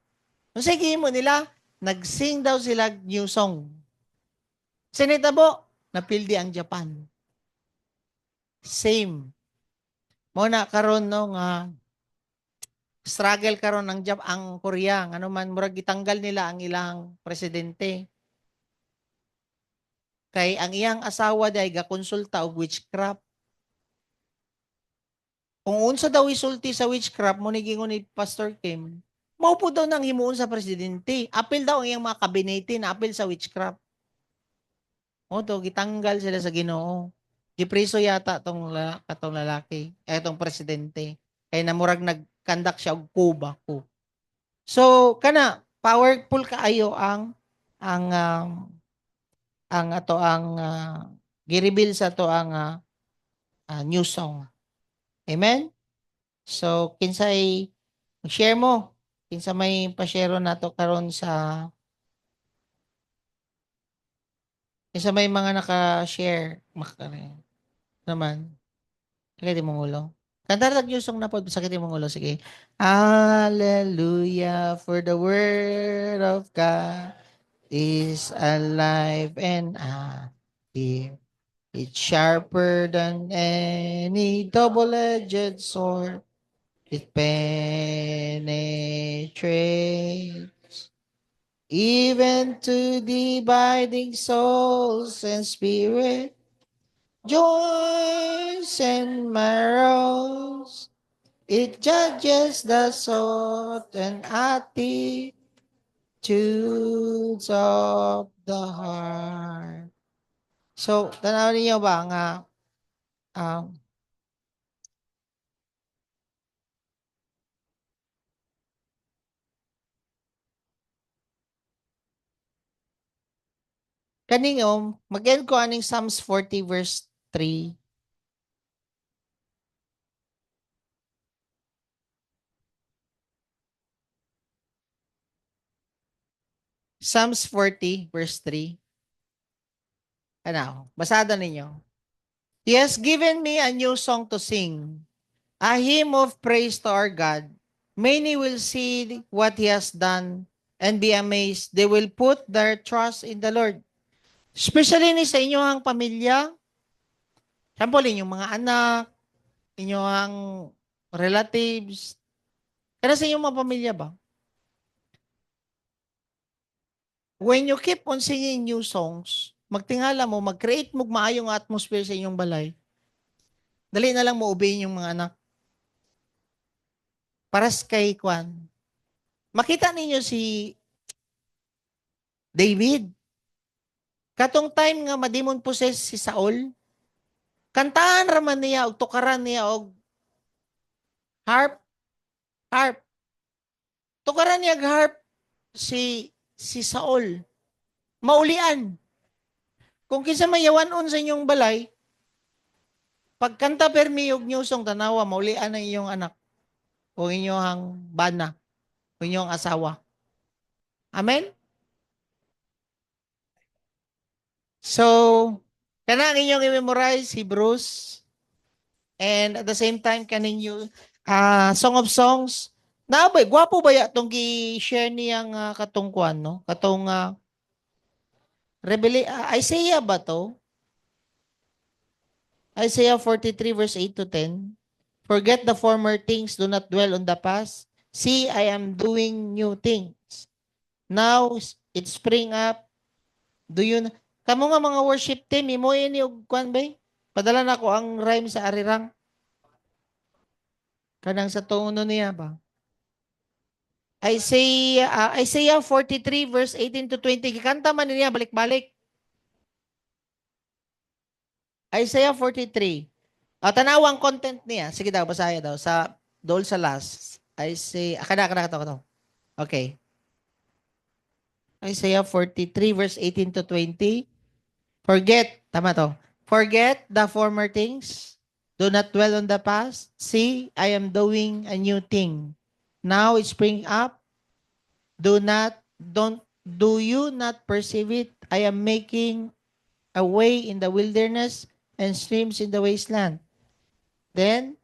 sige mo nila, nag-sing daw sila new song. Sinitabo, napildi ang Japan. Same. Muna karon no nga struggle karon ang Korea, ano man murag gitanggal nila ang ilang presidente. Kay ang iyang asawa day gakonsulta og witchcraft. Kung unsa daw isulti sa witchcraft mo ni gingon ni Pastor Kim, maupo daw nang himuon sa presidente. Apil daw ang iyang mga kabinete na apil sa witchcraft. O to gitanggal sila sa Ginoo. Gipreso yata katong lalaki, etong presidente. Kay namurag nagkandak siya og kuba ko. So kana powerful kaayo ang ato ang gi-reveal sa to ang new song. Amen? So, kinsay share mo? Kinsa may pa-share nato karon sa kinsa may mga naka-share naman. Sakit mong ulo. Kanta tag new song na po sakit mong ulo sige. Hallelujah for the word of God is alive and active. It's sharper than any double-edged sword. It penetrates even to dividing souls and spirit, joints and marrows. It judges the thought and attitudes of the heart. So, tanaw niyo ba nga kaninyo, mag-end ko aning Psalms 40 verse 3. Psalms 40 verse 3. Ano, basado ninyo. He has given me a new song to sing, a hymn of praise to our God. Many will see what He has done and be amazed. They will put their trust in the Lord. Especially ni sa inyong pamilya, example, inyong mga anak, inyong relatives, kada sa inyong mga pamilya ba? When you keep on singing new songs, magtingala mo, mag-create mo maayong atmosphere sa inyong balay, dali na lang mo obey yung mga anak. Para kay Kwan. Makita ninyo si David. Katong time nga madimon possess si Saul, kantaan raman niya og tukaran niya og harp, harp. Tukaran niya og harp si Saul. Maulian. Kung kinsa mayawanon sa inyong balay, pagkanta permi og new song tanawa maulian ang iyong anak o inyong bana o inyong asawa. Amen? So, kanang inyong i-memorize Hebrews and at the same time kaninyo Song of Songs. Na ba gwapo ba ya tong gi-share niyang katungkuan no? Katong Isaiah ba to? Isaiah 43 verse 8 to 10. Forget the former things, do not dwell on the past. See, I am doing new things. Now it spring up. Do you kamo nga mga worship team imo ini og kwan ba? Padala na ko ang rhyme sa arirang. Kanang sa tono niya ba? Isaiah 43 verse 18 to 20. Gikanta man niya balik-balik. Isaiah 43. Tanawang content niya. Sige daw, basaya daw. Dool sa last. Kada to. Okay. Isaiah 43 verse 18 to 20. Tama to. Forget the former things. Do not dwell on the past. See, I am doing a new thing. Now it spring up. Do you not perceive it? I am making a way in the wilderness and streams in the wasteland. Then,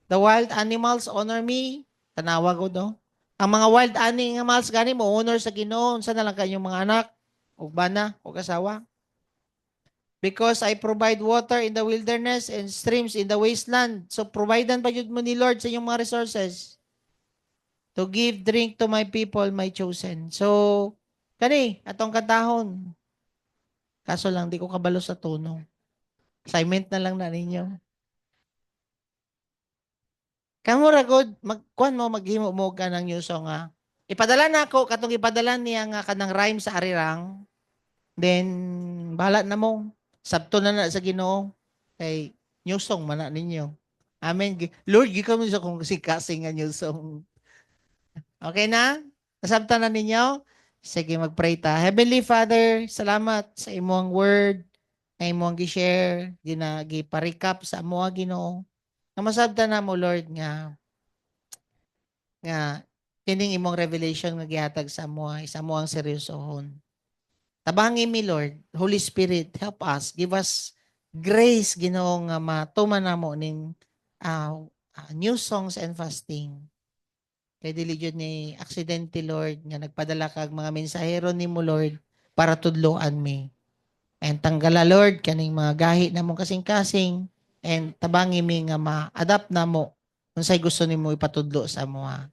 the wild animals honor me. Tanawa ko do. Ang mga wild animals gani mo honor sa Ginoo unsa na lang kayong mga anak ug bana ug asawa. Because I provide water in the wilderness and streams in the wasteland. So providean pa jud mo ni Lord sa inyong mga resources to give drink to my people, my chosen. So kani atong katahon. Kaso lang di ko kabalo sa tono. Assignment na lang na ninyo. Kamo ra gud magkuan mo maghimo mo ka ng new song nga. Ipadala na ako katong ipadala niya nga kanang rhyme sa arirang. Then bahala na mo. Sabto na sa Ginoo kay new song man na ninyo. Amen. Lord, gikan mo sa kung kasing nga new song. Okay na? Nasabtan na ninyo? Sige, mag-pray ta. Heavenly Father, salamat sa imong word, na imong gi-share, gi-recap sa amo Ginoo. Namasabtan na mo, Lord, nga kining imong revelation nga gihatag sa amo, isa mo ang seryosohon. Tabangin mi, Lord, Holy Spirit, help us, give us grace, Ginoo, nga matuman namo ning new songs and fasting. Kay dili jud ni aksidente, Lord, nga nagpadala kag mga mensahero nimo, Lord, para tudloan mi. And tanggala, Lord, kaning mga gahi na mong kasing-kasing and tabangi mi nga ma-adapt na mo unsay gusto nimo ipatudlo sa amoa.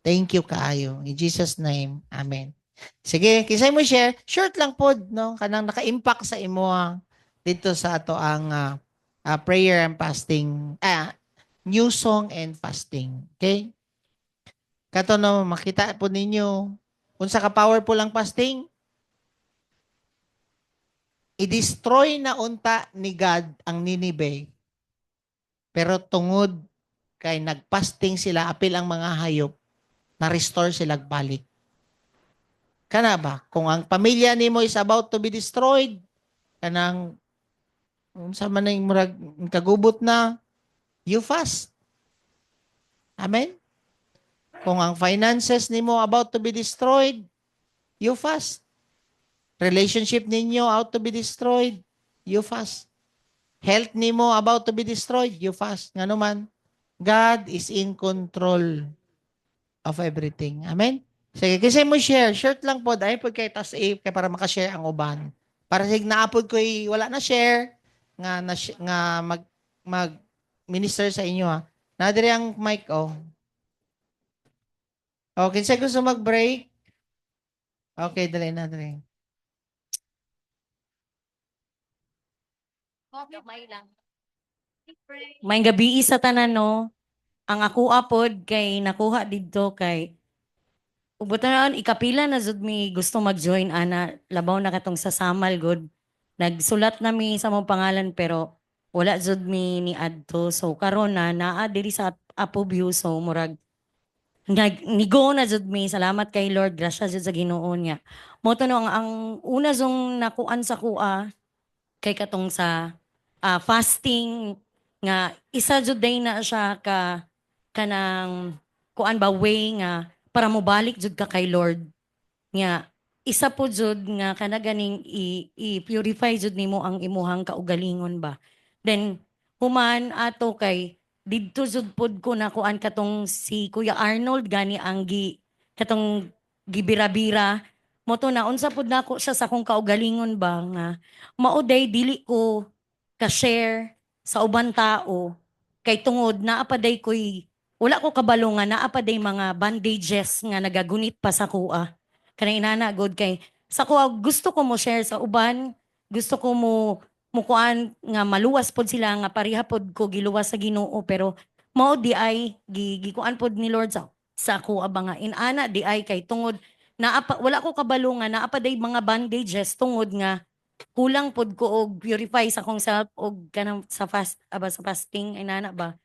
Thank you kaayo. In Jesus name, amen. Sige, kisay mo share. Short lang pod, no? Kanang naka-impact sa imo dito sa ato ang prayer and fasting, new song and fasting. Okay? Kato no, makita po ninyo, unsa ka powerful ang fasting, i-destroy na unta ni God ang Ninive. Pero tungod kay nagpasting sila, apil ang mga hayop, na-restore sila balik. Kana ba? Kung ang pamilya nimo is about to be destroyed, kanang unsa man ning murag kagubot na, you fast. Amen? Kung ang finances nimo about to be destroyed, you fast. Relationship ninyo out to be destroyed, you fast. Health nimo about to be destroyed, you fast. Nga naman, God is in control. of everything. Amen? Sige, kasi mo share. Short lang po. Dahil po kay tas kay para makashare ang uban. Para sig naapod ko wala na share nga mag minister sa inyo ha. Nadiri ang mic oh. Okay, sa gusto mag-break? Okay, dali na, dali. May gabi sa tanan no. Ang ako apod kay nakuha didto kay ubutan ikapila na jud mi gusto mag-join ana labaw na katong sa Samal good. Nagsulat na mi sa mong pangalan pero wala jud mi ni adto. So karon na naa diri sa Apo View so murag nigo na jud mi salamat kay Lord grasya jud sa Ginoo niya. Mo to no ang una zong nakuan sa kuha kay katong sa fasting nga isa jud day na siya kanang kuan ba way nga para mo balik jud ka kay Lord nga isa po jud nga kana ganing i-purify jud nimo ang imuhang kaugalingon ba. Then human ato kay didto jud pod ko na kuan katong si Kuya Arnold gani ang katong gibira-bira mo to na unsa pod nako siya sa akong kaugalingon ba nga mauday dili ko ka-share sa ubang tao kay tungod naa pa day koy wala ko kabalo nga naa pa day mga bandages nga nagagunit pa sa kuha kanang inana god kay sa kuha gusto ko mo share sa uban gusto ko mo mukuan nga maluwas pod sila nga pareha pod ko giluwas sa Ginoo pero mao di ay gikuan pod ni Lord sa kuha ba nga inana di ay kay tungod wala ko kabalo nga naa pa day mga bandages tungod nga kulang pod ko og purify sa akong self og kanang sa sa fasting ay nana ba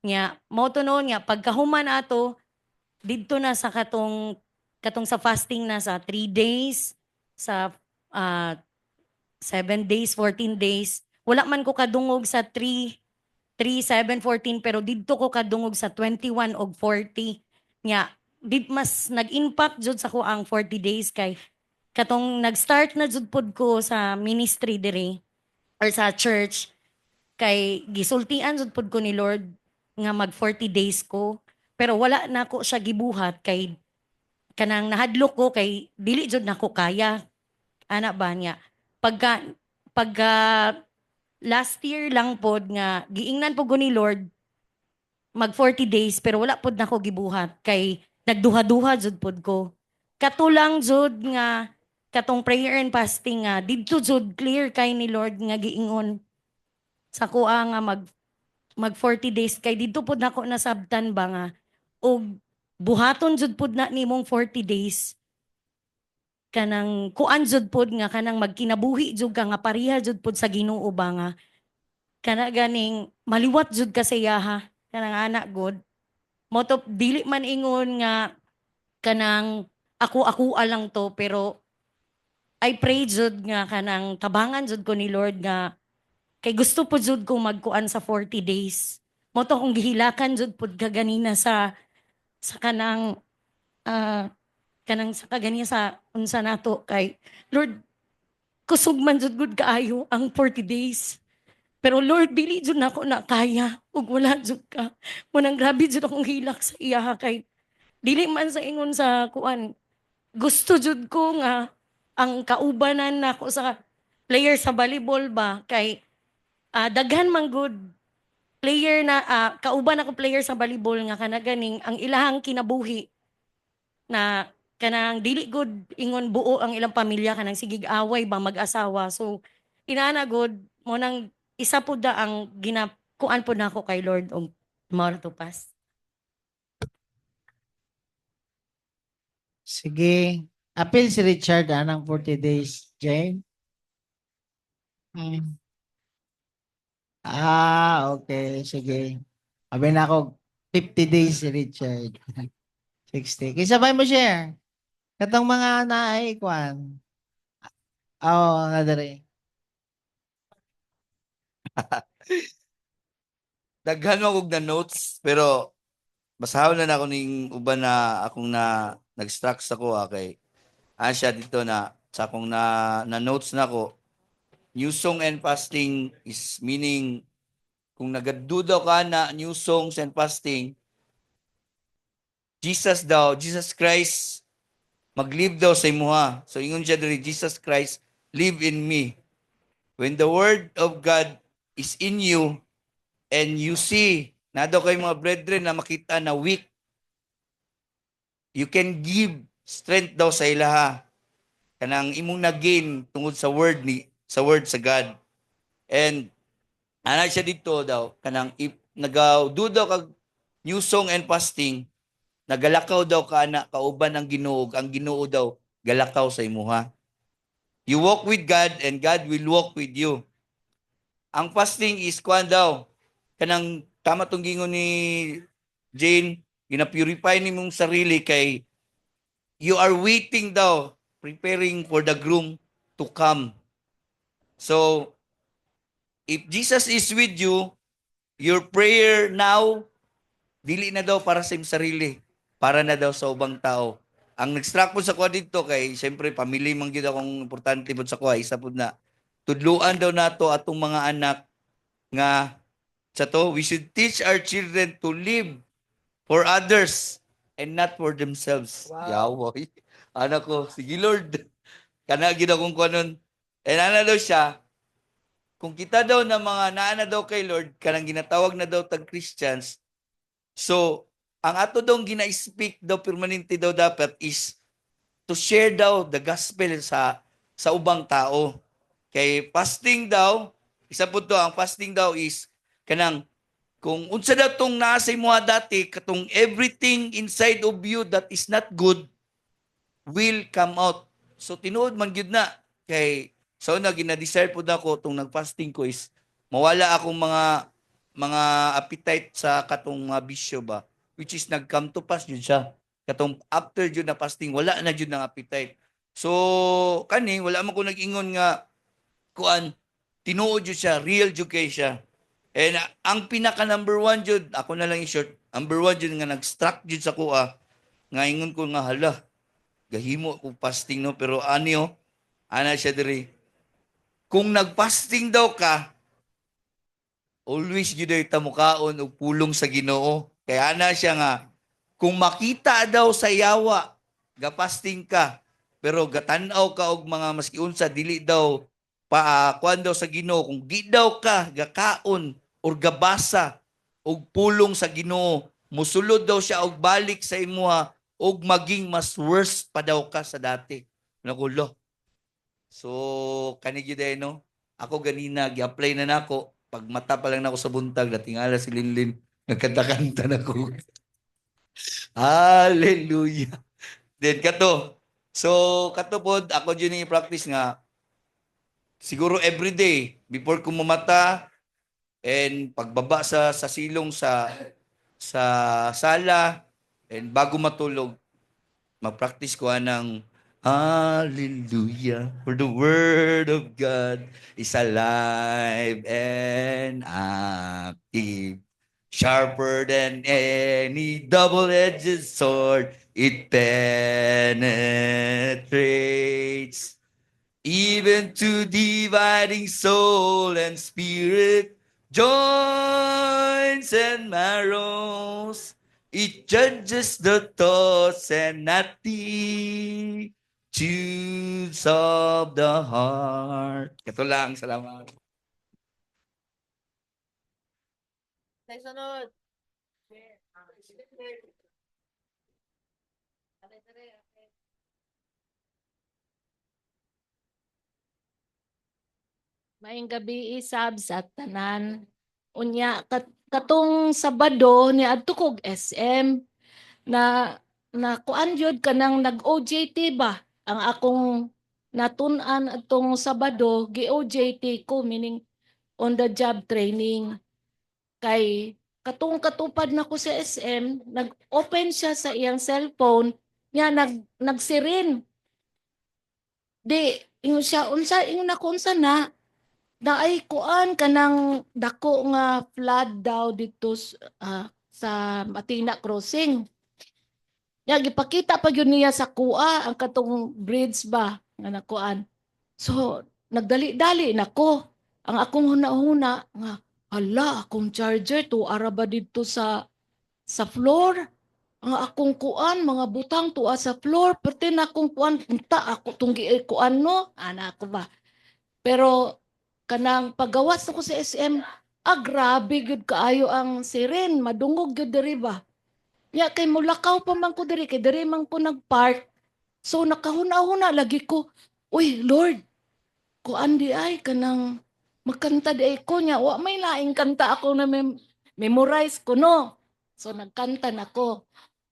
nya mao to noon nga pagkahuman ato didto na sa katong sa fasting na sa 3 days sa 7 days 14 days wala man ko kadungog sa 7 14 pero didto ko kadungog sa 21 og 40 nya mas nag-impact jud sa ko ang 40 days kay katong nag-start na jud pod ko sa ministry diri or sa church kay gisultian jud pod ko ni Lord nga mag 40 days ko pero wala na ko siya gibuhat kay kanang nahadlok ko kay dili jud nako kaya ana ba niya pagka last year lang pod nga giingnan po ko ni Lord mag 40 days pero wala pod nako gibuhat kay nagduha-duha jud pod ko katulang jud nga katong prayer and fasting nga didto jud clear kay ni Lord nga giingon sa kuha nga mag 40 days kay didto pod nako nasabtan ba nga og buhaton jud pod na nimong 40 days kanang kuan jud pod nga kanang magkinabuhi jud ka nga pareha jud pod sa Ginoo ba nga kana ganing maliwat jud ka sa iyaha kanang anak god mo to dili man ingon nga kanang ako lang to pero I pray jud nga kanang tabangan jud ko ni Lord nga kay gusto po jud ko magkuan sa 40 days. Mo to kung gihilakan jud pud ka ganina sa kanang sa kaganiya sa unsa nato kay Lord kusog man jud gud kaayo ang 40 days. Pero Lord, dili jud nako na kaya ug wala jud ka. Munang grabe jud akong hilak sa iya kay dili man sa ingon sa kuan. Gusto jud ko nga ang kaubanan nako sa player sa volleyball ba kay daghan man good player na kauban ako player sa volleyball nga kana ganing ang ilahang kinabuhi na kanang dili good ingon buo ang ilang pamilya kanang sigig away ba mag-asawa so inana good mo nang isa pud da ang ginakuan pud nako kay Lord og mao to pass. Sige. Appeal si Richard ng 40 days. Jane? Hmm. Okay. Sige. Sabi na ako, 50 days si Richard. 60. Kisabay mo share. Katong mga naay, kwan. Nadari. Daghan ako og na notes pero basahon na ako ning uban na akong nag-struck sa ko kay siya dito na sa akong na notes na ko new song and fasting is meaning kung nagadudaw ka na new songs and fasting Jesus Christ mag-live daw sa imuha. So ingon siya diri, Jesus Christ live in me. When the word of God is in you and you see na daw kay mga brethren na makita na weak, you can give strength daw sa ilaha kanang imong na-gain tungod sa word sa God. And ana siya dito daw kanang if nagaw-do daw kag new song and fasting, nagalakaw daw ka na kauban ang Ginoo, ang Ginoo daw galakaw sa imuha. You walk with God and God will walk with you. Ang fasting is kuan daw kanang tama tong gingon ni Jane, gina-purify nimong sarili kay you are waiting daw, preparing for the groom to come. So, if Jesus is with you, your prayer now, dili na daw para sa imong sarili, para na daw sa ubang tao. Ang nag-struck po sa kuha dito kay, siyempre, pamilya man gyud akong importante po sa kuha, isa po na, tudluan daw nato atong mga anak nga, sa to, we should teach our children to live for others and not for themselves. Yawoy. Anak ko, sige Lord. Kana gid akong kuanon. And ana daw siya, kung kita daw na mga naana daw kay Lord, kanang ginatawag na daw tag Christians. So, ang ato daw gina-speak daw permanente daw dapat is to share daw the gospel sa ubang tao. Kay fasting daw, isa po to, ang fasting daw is kanang kung unsa daw tong nasa imo dati, katong everything inside of you that is not good will come out. So tinuod man gyud na kay so na gina-desire pud ako tong nag-fasting ko is mawala akong mga appetite sa katong mga bisyo ba, which is nag-come to pass jud siya. Katong after jud na fasting wala na jud ng appetite. So kani wala man ko nag-ingon nga kuan tinuod jud siya, real jud kay siya. And ang pinaka number one jud, ako na lang i-short, number one jud nga nag-struck jud sa kuha, nga ingon ko nga hala, gahimo ko fasting no, pero anyo, ana siya diri. Kung nag-fasting daw ka, always jud ay tamukaon og pulong sa Ginoo. Kaya ana siya nga, kung makita daw sa yawa, ga-fasting ka, pero gatanaw ka og mga maski unsa dili daw kuan daw sa Ginoo, kung di daw ka gakaon or gabasa og pulong sa Ginoo, musulod daw siya og balik sa imuha og maging mas worse pa daw ka sa dati. Nakulo. So kani gyud no. Ako ganina gi-apply na nako. Pag mata pa lang nako sa buntag, natingala si Linlin, nagkanta-kanta na ko. Hallelujah. Then kato. So kato pod ako gyud ni practice nga siguro everyday before ko mamata and pagbaba sa silong sa sala and bago matulog mag-practice ko ng Hallelujah, for the word of God is alive and active, sharper than any double-edged sword. It penetrates even to dividing soul and spirit, joints and marrows. It judges the thoughts and attitudes of the heart. Ito lang, salamat. Sunod. Maayong gabi isab sa tanan. Unya katong Sabado ni adto kog SM na kuan jud kanang nag-OJT ba ang akong natun-an atong Sabado gi-OJT ko, meaning on the job training. Kay katong katupad na ko sa SM, nag-open siya sa iyang cellphone niya, nagsirin. Di ingon siya unsa, ingon ako unsa na ay kuan kanang dako nga flood daw dito sa Matina Crossing. Ya gipakita pa gyud niya sa kuha ang katong bridge ba nga nakuan. So nagdali-dali nako. Ang akong huna-huna nga hala akong charger to araba dito sa floor. ang akong kuan mga butang tuwa sa floor perti na akong kuan unta ako tong kuan no ana ako ba. Pero kanang paggawas ako sa SM, grabe gyud kaayo ang siren, madungog gyud diri ba. Ya kay mulakaw pa man ko diri kay diri man ko nagpark. So nakahuna-huna lagi ko, uy Lord, kuan di ay kanang magkanta di ay ko nya wa may laing kanta ako na memorize ko no. So nagkanta nako.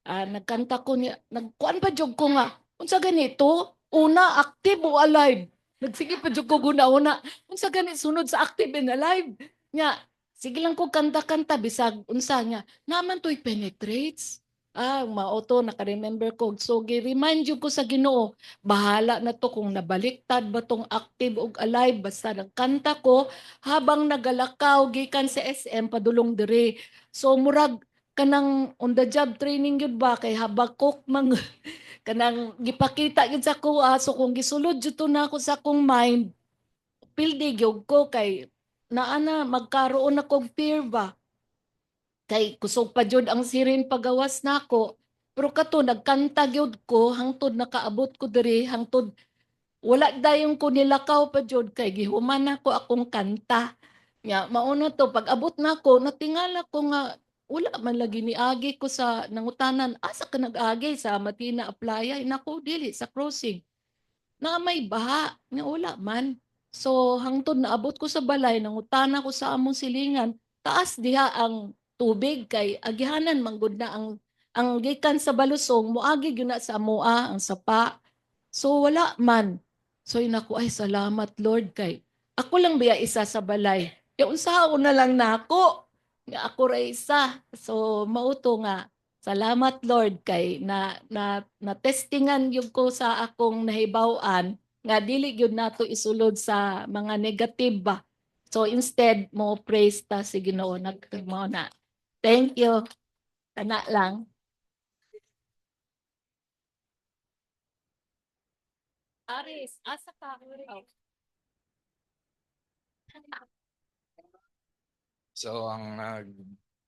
Nagkanta ko niya, nagkuan pa jud ko nga. Unsa ganito? Una active o alive? Nagsige pa jud ko guna-una. Unsa gani sunod sa active and alive? Nya, sige lang ko kanta-kanta bisag unsa nya. Naman to'y penetrates. Mao to naka-remember ko. So gi-remind jud ko sa Ginoo, bahala na to kung nabaliktad ba tong active ug alive basta nagkanta ko habang nagalakaw gikan sa SM padulong diri. So murag kanang on the job training yun ba kay habakok mang kanang gipakita yun sa kuha so kung gisulod jud to na ako sa akong mind pildi gyud ko kay naana magkaroon ako fear ba kay kusog pa jud ang sirin pagawas nako pero kato nagkanta gyud ko hangtod nakaabot ko diri hangtod wala dayon ko nilakaw pa jud kay gihuman ako akong kanta. Nya mauna to pag abot nako natingala ko nga wala man lagi ni agi ko sa nangutanan asa ka nag-agi sa Matina Aplaya nako dili sa crossing na may baha nga wala man. So hangtod naabot ko sa balay nangutana ko sa among silingan taas diha ang tubig kay agihanan manggod na ang gikan sa balusong moagi gyud na sa amoa ang sapa. So wala man. So inako ay salamat Lord kay ako lang biya isa sa balay. Yung unsaon na lang nako nga ako ra isa. So mauto nga salamat Lord kay na testingan yung ko sa akong nahibaw-an nga dili gyud nato isulod sa mga negative ba. So instead mo praise ta si Ginoo nagmo na. Thank you. Kana lang. Aris, asa ka? Oh. So ang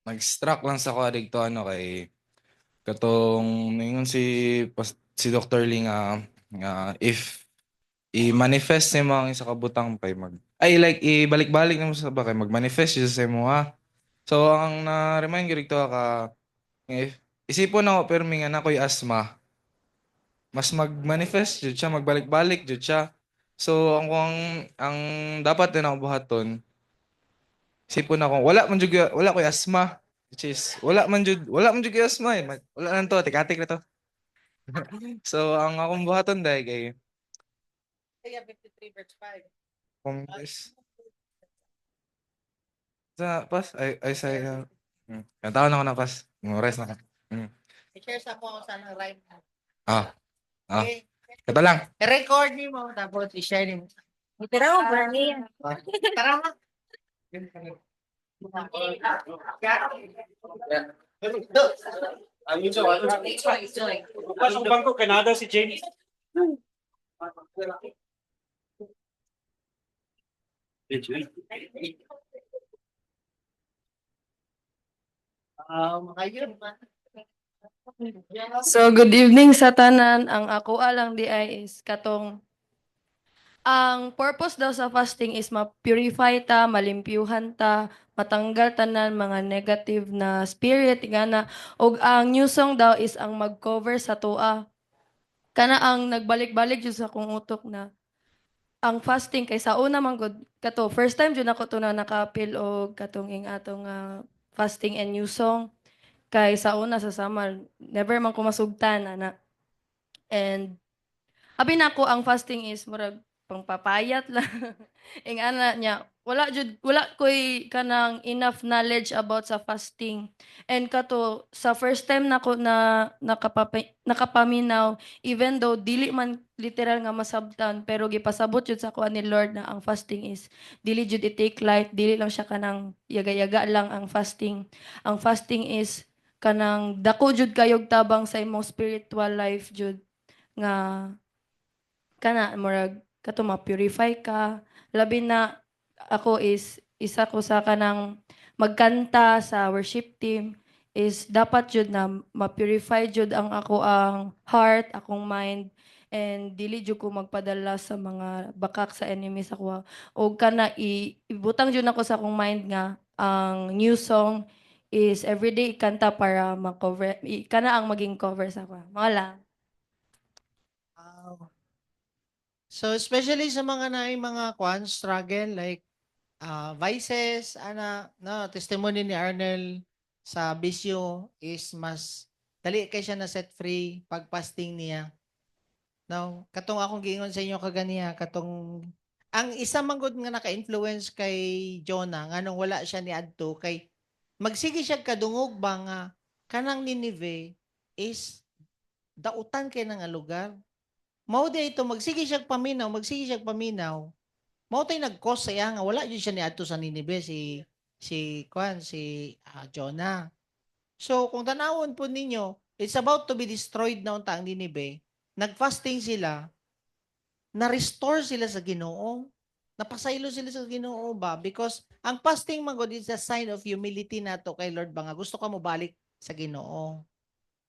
nag-struck lang sa ko dito ano kay katong ningon si Dr. Lee nga if i-manifest sa mga isa kabutang pay mag ay like ibalik-balik nimo sa bakay mag-manifest siya sa imo ha. So ang na-remind ko dito ka if isipon ako pero minga na ko'y asthma mas mag-manifest jud siya magbalik-balik jud siya. So ang dapat din ako buhaton sipon ako, wala ko asthma. Which is, wala man jud asthma eh. Wala lang to, tikatik na to. So, ang akong buhaton dahil kay, Isaiah 53 verse 5. kung sa pas, ay sa, kantaon ako na pas. Rest na ka. I-share sa ako sa ng rhyme. Ah, Okay. kato lang. I-record mo tapos i-share mo. Tira mo, Bernie. Tara mo. Bukas ang bangko, Canada si James. Ayun. So good evening sa tanan. Ang ako alang di ay is katong ang purpose daw sa fasting is ma-purify ta, malimpyuhan ta, matanggal tanan mga negative na spirit ngana og ang new song daw is ang mag-cover sa tua. Kana ang nagbalik-balik jud sa kong utok na ang fasting kay sa una man gud kato first time jud ako to na nakapil og katong ing atong fasting and new song kay sa una sa summer never man ko masugtan ana. And abi nako ang fasting is murag pangpapayat lang. Ing ana niya wala koy kanang enough knowledge about sa fasting. And kato sa first time nako na nakapaminaw even though dili man literal nga masabtan pero gipasabot jud sa kuan ni Lord na ang fasting is dili jud i-take light, dili lang siya kanang yaga-yaga lang ang fasting. Ang fasting is kanang dako jud kayog tabang sa imong spiritual life jud nga kana murag kato ma-purify ka labi na ako is isa ko sa kanang magkanta sa worship team is dapat jud na ma-purify jud ang ako ang heart, akong mind, and dili jud ko magpadala sa mga bakak sa enemy sa ko. O kana ibutang jud ako sa akong mind nga ang new song is everyday ikanta para ma-cover kana ang maging cover sa ko. Mga lang. So especially sa mga mga struggle like vices, no, testimony ni Arnel sa bisyo is mas dali kay siya na set free pag fasting niya. Now, katong akong giingon sa inyo kaganiya, katong ang isa man gud nga naka-influence kay Jonah nganong wala siya ni adto kay magsige siya kadungog ba nga kanang Ninive is dautan kay nga lugar. Mao di ito magsige siya paminaw, mao tay nag-cause sa iya nga wala jud siya ni adto sa Ninive si Jonah. So kung tanawon po ninyo, it's about to be destroyed na unta ang Ninive. Nag-fasting sila, na-restore sila sa Ginoo, napasaylo sila sa Ginoo ba? Because ang fasting man God is a sign of humility nato kay Lord ba nga gusto ka mo balik sa Ginoo.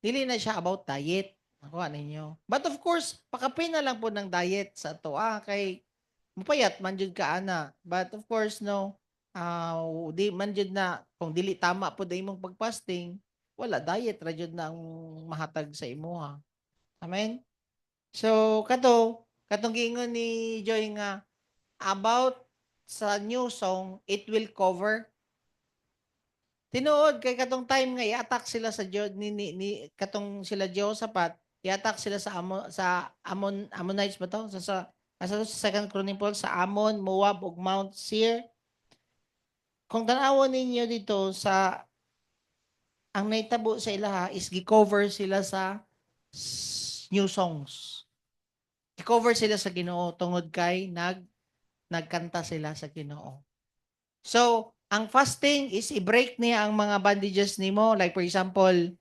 Dili na siya about diet. Ako ninyo. But of course, pakapin na lang po ng diet sa to kay mupayat man jud ka ana. But of course no, di man jud na kung dili tama po day mong pagfasting, wala diet ra jud na ang mahatag sa imuha. Amen. So katong giingon ni Joy nga about sa new song, it will cover. Tinuod kay katong time nga i-attack sila sa katong sila Jehoshaphat, i-attack sila sa Ammonites ba to? Sa 2 Chronicles sa Ammon, Moab ug Mount Seir. Kung tanawon ninyo dito sa ang naitabo sa ilaha is gi-cover sila sa new songs. I-cover sila sa Ginoo tungod kay nagkanta sila sa Ginoo. So, ang fasting is i-break niya ang mga bandages nimo. Like for example,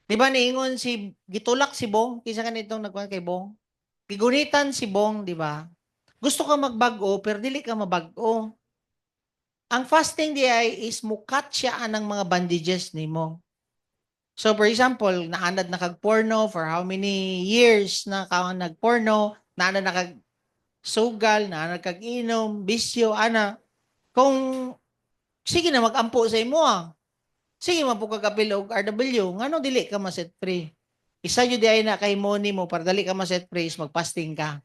di ba niingon gitulak si Bong, kisa kanitong nagkuhan kay Bong. Gigunitan si Bong, di ba? Gusto ka magbago pero dili ka mabago. Ang fasting di ay is mukat siya anang mga bandages nimo. So for example, naanad na kag porno for how many years na ka nagporno, naanad na kag sugal, naanad kag inom, bisyo, kung sige na magampo sa imo sige man po kag-apil og RW, ngano dili ka ma-set free? Isa jud ay na kay money mo para dali ka ma-set free is mag-fasting ka.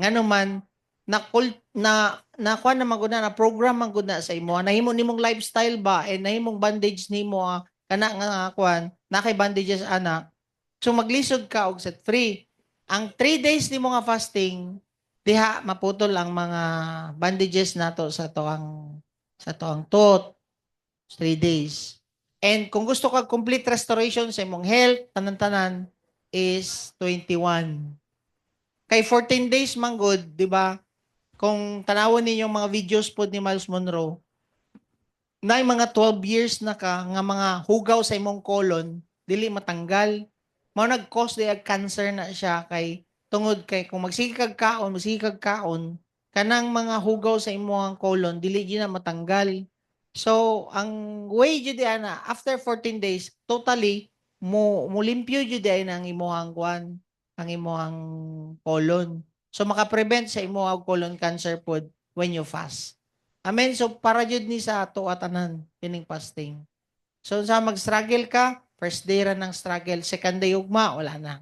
Ngano man na kuan na magud na program man gud na sa imo, nahimo nimong lifestyle ba and nahimong bandage nimo kana nga kuan na kay bandages so maglisod ka og set free ang 3 days nimo nga fasting diha maputol ang mga bandages nato sa toang tot 3 days and kung gusto ka complete restoration sa imong health tanan-tanan is 21 kay 14 days man good di ba kung tanawon ninyo mga videos po ni Miles Monroe na mga 12 years na ka nga mga hugaw sa imong colon dili matanggal mao nag-cause di cancer na siya kay tungod kay kung magsigig kag kaon kanang mga hugaw sa imong colon dili gyud na matanggal so ang way jud ana after 14 days totally mo limpyo jud ang imong kuan ang imong colon so maka-prevent sa imong colon cancer pod when you fast. Amen. So para jud ni sa ato atanan kining fasting. So sa mag-struggle ka, first day ra ng struggle, second day ugma wala na.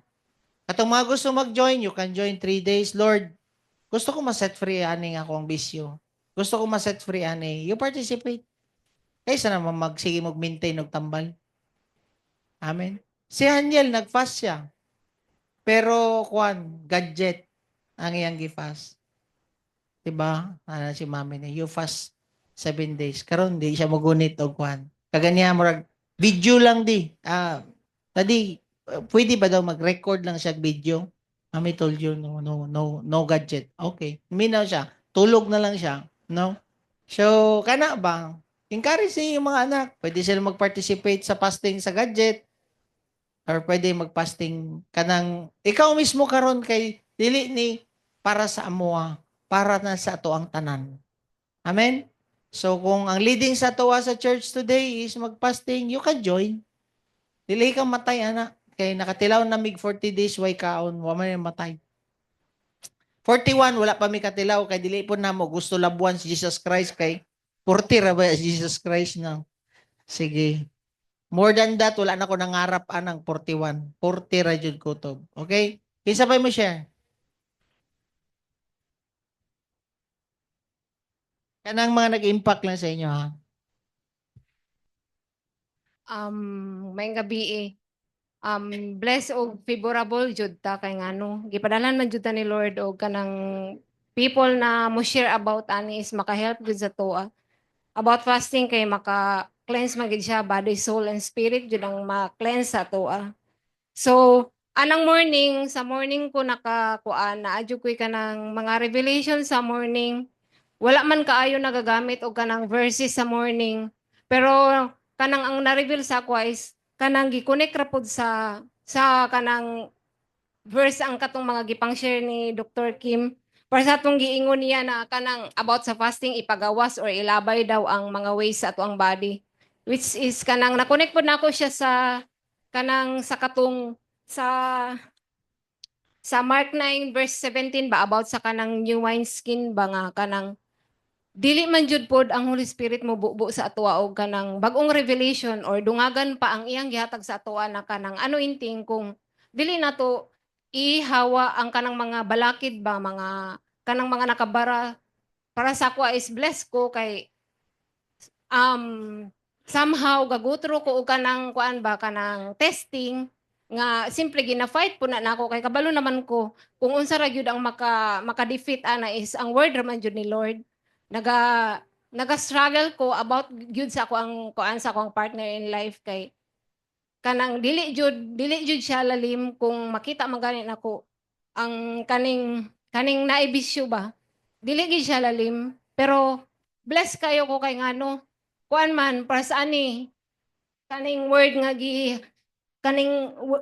Katong mga gusto mag-join, you can join 3 days. Lord, gusto ko ma-set free ani nga akong bisyo. Gusto ko ma-set free ani. You participate. Kaysa naman magsige mag-maintain og tambal. Amen. Si Haniel nag-fast siya. Pero gadget ang iyang gi-fast. Diba? Si mami niya, you fast 7 days. Karon di siya magunit og kuan. Kaganiya murag video lang di. Tadi pwede ba daw mag-record lang siya video? Mami told you no gadget. Okay. Minaw siya. Tulog na lang siya, no? So kana ba? Encourage niyo yung mga anak. Pwede sila mag-participate sa fasting sa gadget or pwede mag-fasting kanang ikaw mismo karon kay dili ni para sa amoa para na sa ato ang tanan. Amen? So kung ang leading sa tuwa sa church today is mag-fasting, you can join. Dili ka matay, ana. Kay nakatilaw na mig 40 days, way kaon, wa man matay. 41, wala pa mi katilaw, kay dili po na mo, gusto labuan si Jesus Christ, kay 40 ra ba si Jesus Christ na. Sige. More than that, wala na ko nangarap anang 41. 40 ra jud kutob. Okay? Kinsa pa mo share? Kanang mga nag-impact lang sa inyo, ha? May gabi eh. Bless o favorable jud ta kay ngano gipadalan man jud ta ni Lord og kanang people na mo share about ani is maka-help jud sa toa. About fasting kay maka-cleanse man gid siya body, soul and spirit jud ang ma-cleanse sa toa. So anang morning sa morning ko nakakuan na adyo koy kanang mga revelation sa morning. Wala man kaayo nagagamit og kanang verses sa morning. Pero kanang ang na-reveal sa ako is kanang gi-connect ra pod sa kanang verse ang katong mga gipang share ni Dr. Kim para sa atong giingon niya na kanang about sa fasting ipagawas or ilabay daw ang mga ways sa ato ang body, which is kanang na-connect pod nako siya sa kanang sa katong sa Mark 9 verse 17 ba about sa kanang new wineskin ba nga kanang dili man jud pod ang Holy Spirit mo bubo sa atoa og kanang bag-ong revelation or dungagan pa ang iyang gihatag sa atoa na kanang ano inting kung dili nato ihawa ang kanang mga balakid ba mga kanang mga nakabara para sa ako is blessed ko kay somehow gagutro ko og kanang kuan ba kanang testing nga simple gina-fight po na nako kay kabalo naman ko kung unsa ra gyud ang maka-defeat ana is ang word ra man jud ni Lord. Naga-struggle ko about gyud sa ako ang kuan sa akong partner in life kay kanang dili jud siya lalim kung makita man gani nako ang kaning naibisyo ba dili gid siya lalim pero bless kayo ko kay ngano kuan man para sa ani kaning word nga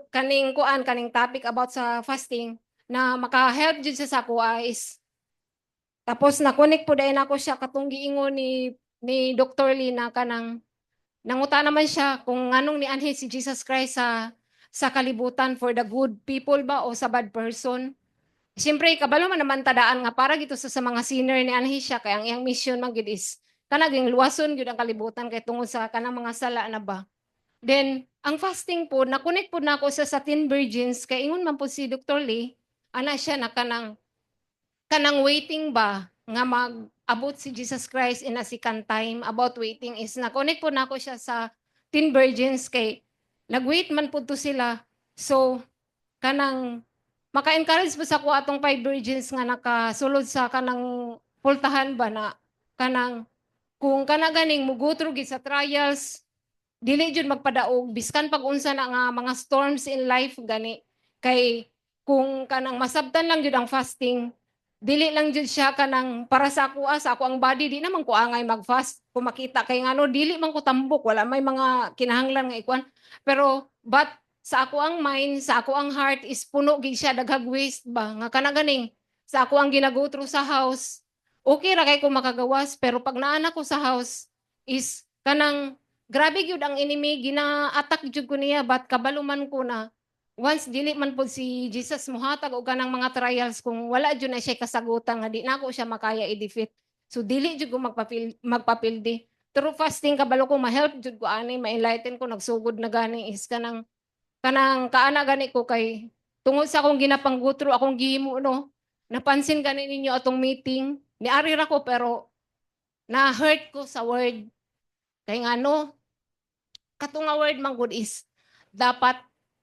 kaning kuan kaning topic about sa fasting na maka-help jud sa kuha is tapos na-connect po dahil ako siya katong giingon ni Dr. Lee na kanang nanguta naman siya kung anong nianhi si Jesus Christ sa kalibutan for the good people ba o sa bad person. Siyempre kabalo man naman tadaan nga para gito sa mga sinner ni anhi siya kay ang iyang mission man gid is kanaging luwason gyud ang kalibutan kay tungod sa kanang mga sala na ba. Then ang fasting po na-connect po nako sa 10 virgins kay ingon man po si Dr. Lee ana siya na kanang waiting ba nga mag-abot si Jesus Christ in a second time about waiting is na-connect po na ako siya sa 10 virgins kay nag-wait man po to sila. So kanang maka-encourage po sa ko atong 5 virgins nga nakasulod sa kanang pultahan ba na kanang kung ganing mugutro gid sa trials dili jud magpadaog biskan pag unsa na nga mga storms in life gani kay kung kanang masabtan lang jud ang fasting dili lang jud siya kanang para sa ako ang body di naman ko angay mag-fast kung makita kay ngano dili man ko tambok wala may mga kinahanglan nga ikuan pero but sa ako ang mind sa ako ang heart is puno gid siya daghag waste ba nga kanaganing sa ako ang ginagutro sa house okay ra kay ko makagawas pero pag naana ko sa house is kanang grabe gyud ang enemy gina-attack jud ko niya but kabalo man ko na once dili man po si Jesus muhatag og kanang mga trials kung wala jud na siya kasagutan nga di na ako siya makaya i-defeat. So dili jud ko magpapildi. Through fasting kabalo ko ma-help jud ko ani ma-enlighten ko nagsugod na gani is kanang kaana gani ko kay tungod sa akong ginapanggutro akong gihimo no. Napansin gani ninyo atong meeting ni ari ra ko pero na hurt ko sa word. Kay ngano katong nga word man good is dapat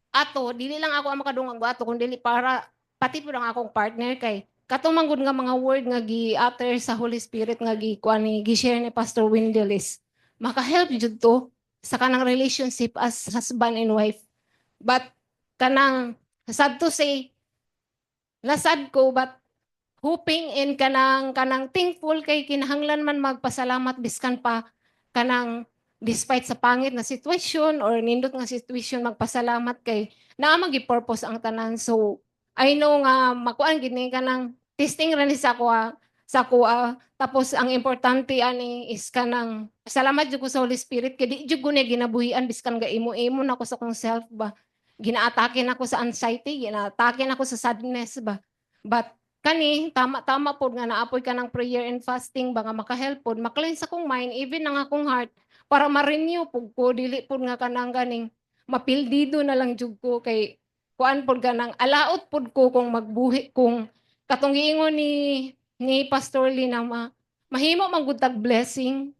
ato dili lang ako ang makadungag ato kun dili para pati po lang akong partner kay katong manggod nga mga word nga gi-utter sa Holy Spirit nga gi-share ni Pastor Wendell is maka-help jud to sa kanang relationship as husband and wife but kanang sad to say nasad ko but hoping in kanang thankful kay kinahanglan man magpasalamat biskan pa kanang despite sa pangit na sitwasyon or nindot nga sitwasyon magpasalamat kay naa magi-purpose ang tanan so I know nga makuan gid ni kanang testing ra ni sa ako sa kuha. Tapos ang importante ani is kanang salamat jud ko sa Holy Spirit kay di jud ko ni ginabuhian biskan ga imo-imo na ko sa kong self ba. Ginaatake na ko sa anxiety, ginaatake na ko sa sadness ba. But kani tama pod nga naapoy ka ng prayer and fasting ba nga makahelp pod ma-cleanse akong mind even ang akong heart para ma-renew pud ko dili pod nga kanang ganing mapildido na lang jud ko kay kuan pod kanang alaot pod ko kung magbuhi kung katong giingon ni Pastor Lee na mahimo man gud tag blessing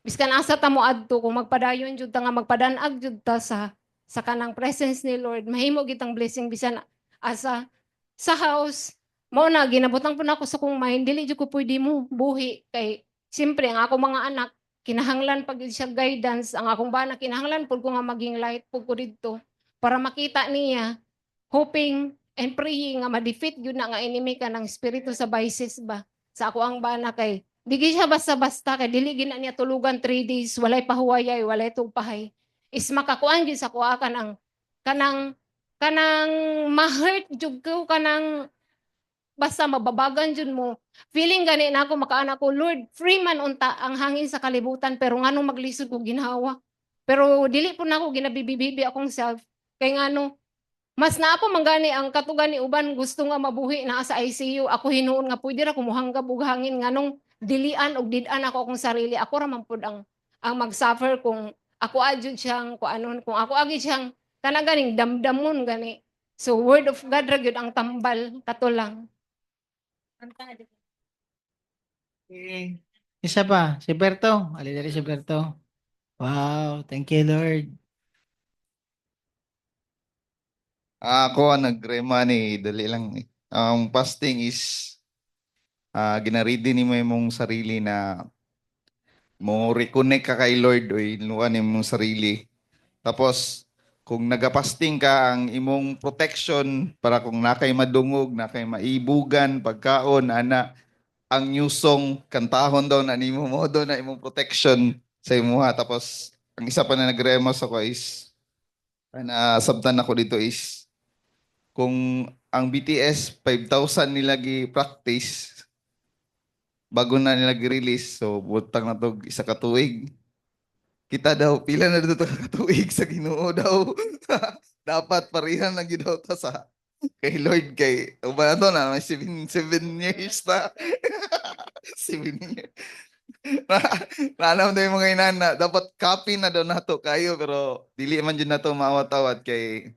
biskan asa ta mo adto kung magpadayon jud ta nga magpadan-ag jud ta sa kanang presence ni Lord mahimo gid tang blessing bisan asa sa house mao na ginabutang po na ako sa kong mind dili jud ko pwede mo buhi kay siyempre ang akong mga anak kinahanglan pag siya guidance ang akong bana kinahanglan pud ko nga maging light pud ko didto para makita niya hoping and praying nga ma-defeat yun na nga enemy ka ng spirito sa vices ba sa ako ang bana kay dili siya basta-basta kay dili gina niya tulugan 3 days walay pahuwayay walay tugpahay is makakuan gyud sa kuha kanang ma-hurt jud ko kanang basta mababagan jud mo feeling gani na ako makaana ko Lord free man unta ang hangin sa kalibutan pero nganong maglisod ko ginhawa pero dili po na ako ginabibibi akong self kay ngano mas naapo man gani ang katugan ni uban gusto nga mabuhi na sa ICU ako hinuon nga pwede ra kumuhanggab og hangin nganong dilian og did-an ako akong sarili ako ra man pud ang mag-suffer kung ako adjud siyang kuanon kung ako agi siyang kana ganing damdamon gani so word of God ra gyud ang tambal kato lang. Isa pa, si Berto. Ali dali si Berto. Wow, thank you Lord. Ako ang nagrema ni dali lang. Ang fasting is ginaridi ni mo imong sarili na mo reconnect ka kay Lord o inuan imong sarili. Tapos kung nagapasting ka ang imong protection para kung nakay madungog, nakay maibugan, pagkaon, ana ang new song kantahon daw na nimo mo daw na imong protection sa imuha. Tapos ang isa pa na nagrema sa ko is sabtan ako dito is kung ang BTS 5,000 nila gi-practice bago na nila gi-release so butang na to isa ka tuig kita daw pila na dito ka tuig sa Ginoo daw dapat parihan lang gyud daw ta sa kay Lord kay uban na to na may 7 years na 7 years Nanam daw yung mga inana dapat copy na daw nato kayo pero dili man jud nato maawat-awat kay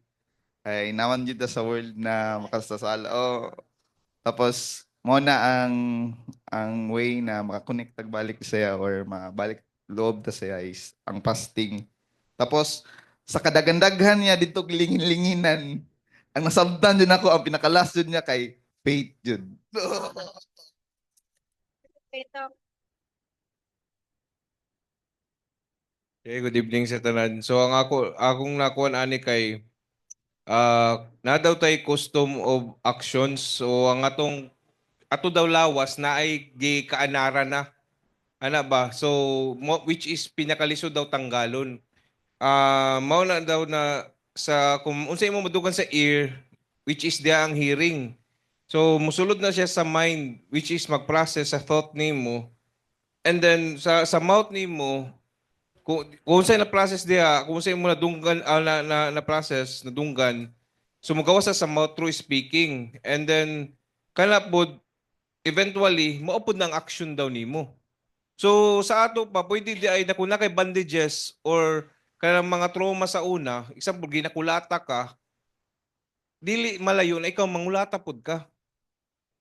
ay naman dito sa world na makasasala. Oh, tapos mo na ang way na makakonect balik saya or mabalik loob ta saya is ang fasting. Tapos sa kadagandaghan niya dito lingin-linginan ang nasabtan din ako ang pinakalas jud niya kay faith jud. Okay, good evening sa tanan. So ang akong nakuan ani kay na daw tay custom of actions. So ang ato daw lawas na ay gi kaanara na. Ana ba? So which is pinakalisod daw tanggalon. Mao na daw na sa kung unsay mo madugan sa ear which is dia ang hearing. So musulod na siya sa mind which is mag-process sa thought nimo. And then sa mouth nimo kung sa'yo na-process diya, kung sa'yo mo nadunggan, na-process, nadunggan, so magawa sa mouth through speaking. And then, kalapod, eventually, maupod ng action daw nimo. So, sa ato pa, pwede di ay nakuna kay bandages or kaya mga trauma sa una, example, ginakulata ka, dili malayo na ikaw mangulata pod ka.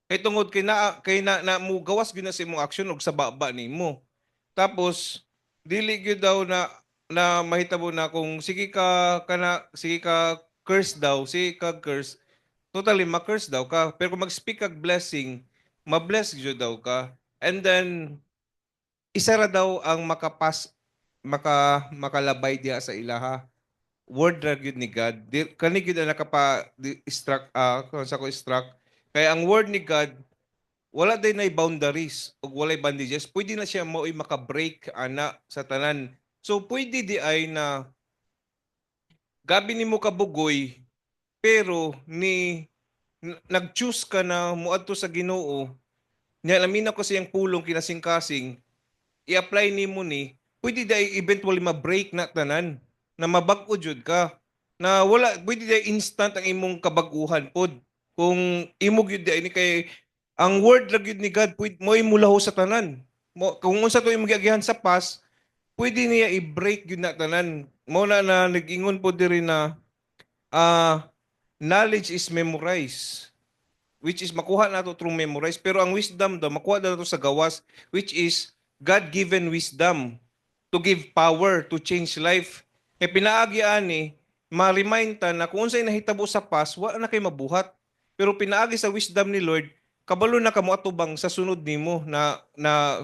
Kay tungod kay na mo gawas gyud na sa imong action og sa baba nimo. Tapos dili gyud daw na mahitabo na kung sige ka curse daw, sige ka curse, totally ma-curse daw ka. Pero kung mag-speak kag blessing, ma-bless gyud daw ka. And then isa ra daw ang makalabay diha sa ilaha. Word ra gyud ni God. Kani gyud ang nakapa-struck sa ko struck. Kaya ang word ni God wala din na boundaries o walay bandages. Pwede na siya mao'y maka-break ana sa tanan. So pwede di ay na gabi ni mo kabugoy pero nag-choose ka na muadto sa Ginoo Nya lamin ko siyang pulong kinasing-kasing, i-apply nimo ni, pwede day eventually ma-break na tanan, na mabag-o jud ka. Na wala, pwede day instant ang imong kabaguhan pod. Kung imo gyud day ni kay ang word ra gyud ni God, pwede mo imulaho sa tanan. Kung unsa to imong giagihan sa past, pwede niya i-break gyud na tanan. Mo na nag-ingon po diri na knowledge is memorized, which is makuha nato through memorize, pero ang wisdom daw makuha nato sa gawas, which is God-given wisdom to give power to change life. E pinaagi ani ma-remind ta na kung unsay nahitabo sa past, wala na kay mabuhat. Pero pinaagi sa wisdom ni Lord, kabalo na kamo atubang sa sunod nimo na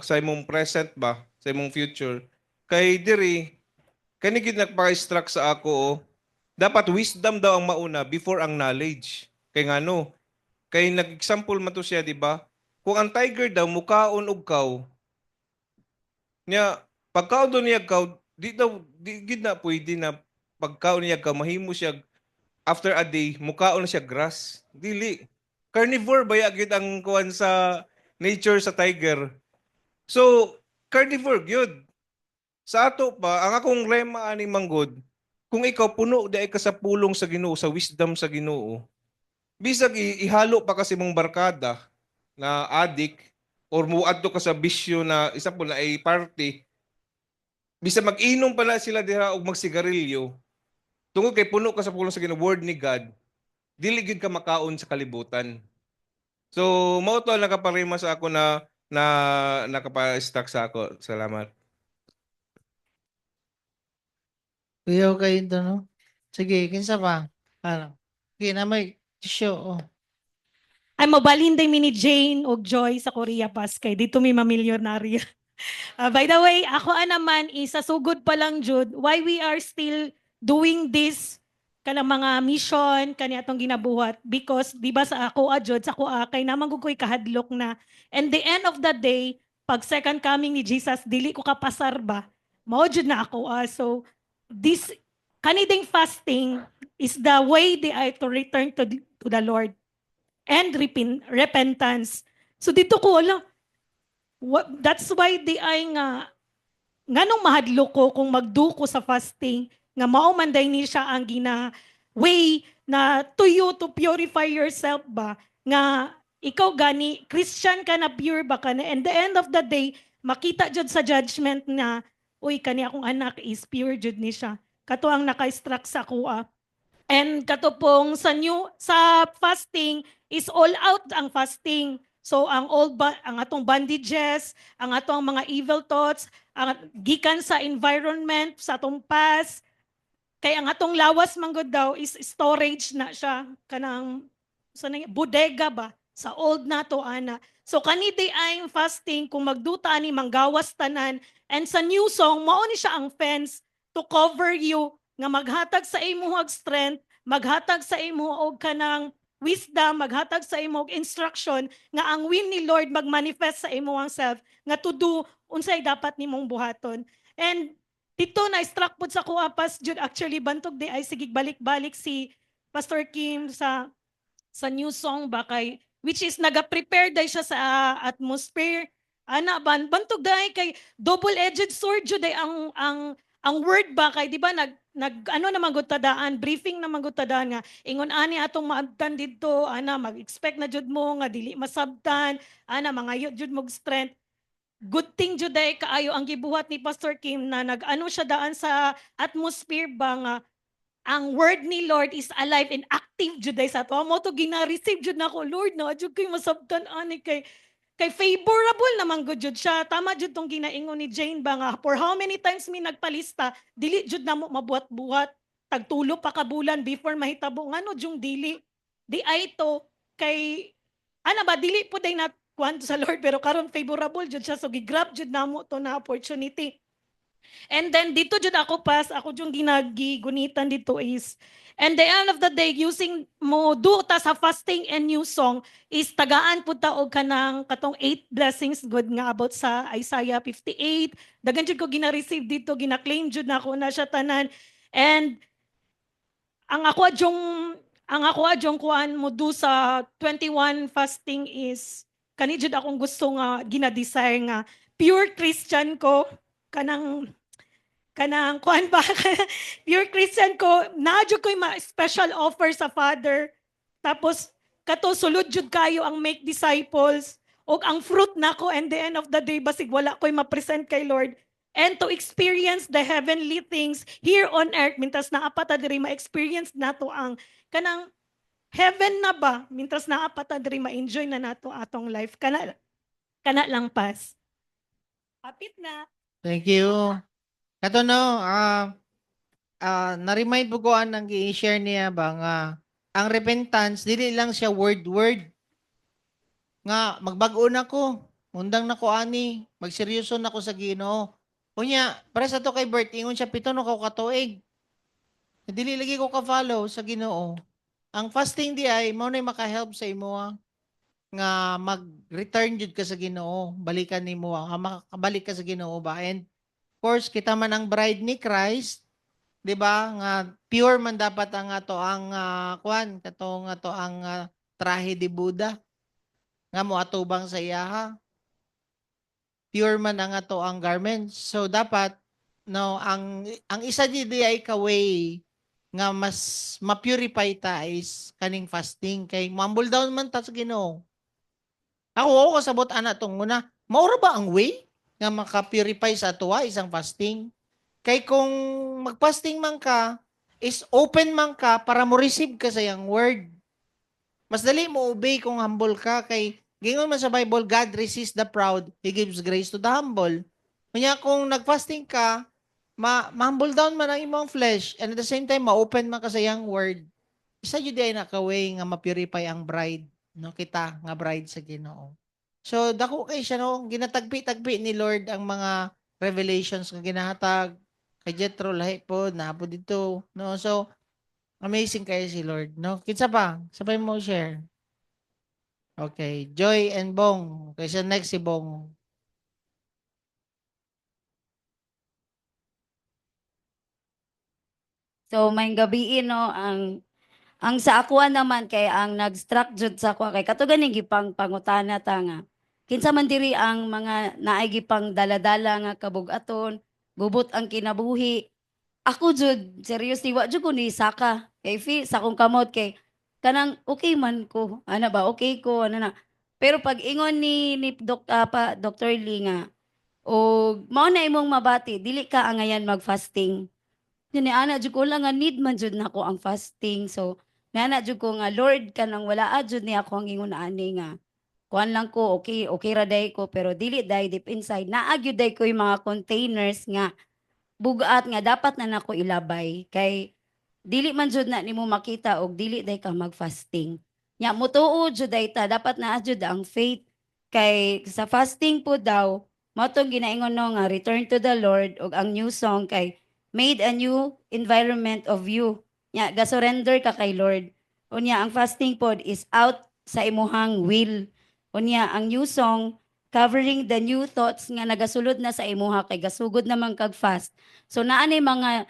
sa imong present ba, sa imong future. Kay diri kani gid nagpa-instruct sa ako, dapat wisdom daw ang mauna before ang knowledge. Kay ngano? Kay nag-example man to siya, di ba? Kung ang tiger daw mukaon og kaw, niya pagkaon do niya kaw, di gid na pwede na pagkaon niya kaw mahimo siya after a day mukaon na siya grass. Dili. Carnivore ba gid ang kuan sa nature sa tiger. So, carnivore gyud. Sa ato pa, ang akong rema ani manggod, kung ikaw puno di ka sa pulong sa Ginoo, sa wisdom sa Ginoo, bisag ihalo pa kasi mong barkada na addict or muadto ka sa bisyo na isa po na ay party, bisa mag-inom pala sila diha og magsigarilyo, tungod kay puno ka sa pulong sa Ginoo, word ni God, dili gid ka makaon sa kalibutan. So mao to nakaparima sa ako na nakapa-stuck sa ako. Salamat. Kuya kayo ito, no? Sige, kinsa pa? Ano? Sige, na may show. Oh. Ay mabalhin day mini Jane o Joy sa Korea Paskay. Dito may mamilyonarya. By the way, ako naman isa sugod pa lang jud why we are still doing this kanang mga mission kani atong ginabuhat because di ba sa ako jud sa kay naman gud ko'y kahadlok na, and the end of the day pag second coming ni Jesus dili ko kapasar ba mao jud na ako so this kaniding fasting is the way they are to return to the Lord and repentance. So dito ko wala. That's why di ay nga nganong mahadlo ko kung magduko sa fasting nga mao man day ni siya ang gina way na to you to purify yourself ba nga ikaw gani Christian ka na pure ba ka na, and the end of the day makita jud sa judgment na uy kani akong anak is pure jud ni siya kato ang naka-struck sa kuha. And kato pong sa fasting is all out ang fasting. So ang atong bandages, ang atong mga evil thoughts, ang gikan sa environment, sa atong past, kay ang atong lawas manggod daw is storage na siya kanang bodega ba sa old nato ana. So kanidi ay fasting kung magduta ni manggawas tanan, and sa new song mao ni siya ang fence to cover you nga maghatag sa imong strength, maghatag sa imo og kanang wisdom, maghatag sa imo og instruction nga ang will ni Lord magmanifest sa imo ang self nga to do unsay dapat nimong buhaton. And dito na struck pud sa kuha pas jud actually bantog di ay sige balik-balik si Pastor Kim sa new song ba kay which is naga-prepare day siya sa atmosphere. Ana bantog day kay double-edged sword jud ay ang word ba kay di ba nag ano naman gud tadaan, briefing naman gud tadaan nga ingon ani atong maabtan didto ana mag-expect na jud mo nga dili masabtan ana mangayo jud mo strength. Good thing jud ay kaayo ang gibuhat ni Pastor Kim na nag-ano siya daan sa atmosphere ba nga ang word ni Lord is alive and active jud ay sa ato. Mo to gina-receive jud nako Lord na jud kay masabtan ani kay favorable naman gud jud siya. Tama jud tong ginaingon ni Jane ba nga for how many times mi nagpalista dili jud namo mabuhat-buhat tagtulo pa ka bulan before mahitabo ngano jung dili di ay to kay ana ba dili po day na kuan sa Lord pero karon favorable jud siya so gigrab jud namo to na opportunity. And then dito jud ako jung ginagigunitan dito is and the end of the day using mo ta sa fasting and new song is tagaan pud ta og kanang katong 8 blessings good nga about sa Isaiah 58. Dagan jud ko gina-receive dito, gina-claim jud nako na siya tanan. And ang ako adjong kuan mo do sa 21 fasting is kani jud akong gusto nga ginadesire nga pure Christian ko, kanang kuan ba pure Christian ko, naa jud ko'y special offer sa Father. Tapos kato sulod jud kayo ang make disciples og ang fruit nako, and the end of the day basig wala ko'y ma-present kay Lord, and to experience the heavenly things here on earth, mintas naa pa ta diri ma-experience nato ang kanang heaven na ba, mintas naa pa ta diri ma-enjoy na nato atong life, kana lang pas. Hapit na. Thank you. Kato no, na-remind po ko ang i-share niya ba nga ang repentance dili lang siya word nga magbago na ko, undang na ko ani, magseryoso na ko sa Ginoo. Unya, para sa to kay Bert, ingon siya 7 no ka katuig. Dili lagi ko ka-follow sa Ginoo. Ang fasting di ay mao nay maka-help sa imo nga mag-return jud ka sa Ginoo, balikan nimo makabalik ka sa Ginoo ba. And of course, kita man ang bride ni Christ, 'di ba? Nga pure man dapat ang ato ang kuan katong ato ang trahe di Buddha nga mo atubang sa iyaha. Pure man ang ato ang garments. So dapat no ang isa di ay kaway nga mas ma-purify ta is kaning fasting kay humble down man ta sa Ginoo. Ako kasabot ana tong una, maura ba ang way nga maka-purify sa ato isang fasting? Kay kung mag-fasting man ka, is open man ka para mo receive ka sa yang word. Mas dali mo obey kung humble ka kay gingon man sa Bible, God resists the proud, He gives grace to the humble. Kanya kung nag-fasting ka, ma-humble down man ang imong flesh and at the same time ma-open man ka sa yang word. Isa jud ay nakaway nga ma-purify ang bride, no kita nga bride sa Ginoo. So dako kay siya no, ginatagpi-tagpi ni Lord ang mga revelations nga ginahatag kay Jethro lahi po na po dito, no. So amazing kayo si Lord, no. Kinsa pa? Sabay mo share. Okay, Joy and Bong. Okay, so next si Bong. So may gabi no, ang sa ako naman kay ang nag-struck jud sa ako kay kato ganing gipang pangutana ta nga. Kinsa man diri ang mga naay gipang daladala nga kabugaton, gubot ang kinabuhi. Ako jud seriously wa jud ko ni saka kay sa akong kamot kay kanang okay man ko, ana ba okay ko ana na. Pero pag ingon ni Dr. Lee nga o mao na imong mabati dili ka angayan mag-fasting. Yun ana jud ko lang nga need man jud nako ang fasting. So ana jud ko nga Lord kanang wala jud ni ako ang ingon ani nga kuan lang ko okay ra day ko pero dili day deep inside naa gyud day ko yung mga containers nga bugat nga dapat na nako ilabay kay dili man jud na nimo makita og dili day ka mag-fasting. Nya mutuo jud day ta dapat naa jud ang faith kay sa fasting po daw mao tong ginaingon no nga return to the Lord og ang new song kay made a new environment of you. Nya ga-surrender ka kay Lord. Unya ang fasting pod is out sa imuhang will. Unya ang new song covering the new thoughts nga nagasulod na sa imuha kay gasugod naman kag fast. So naa ni mga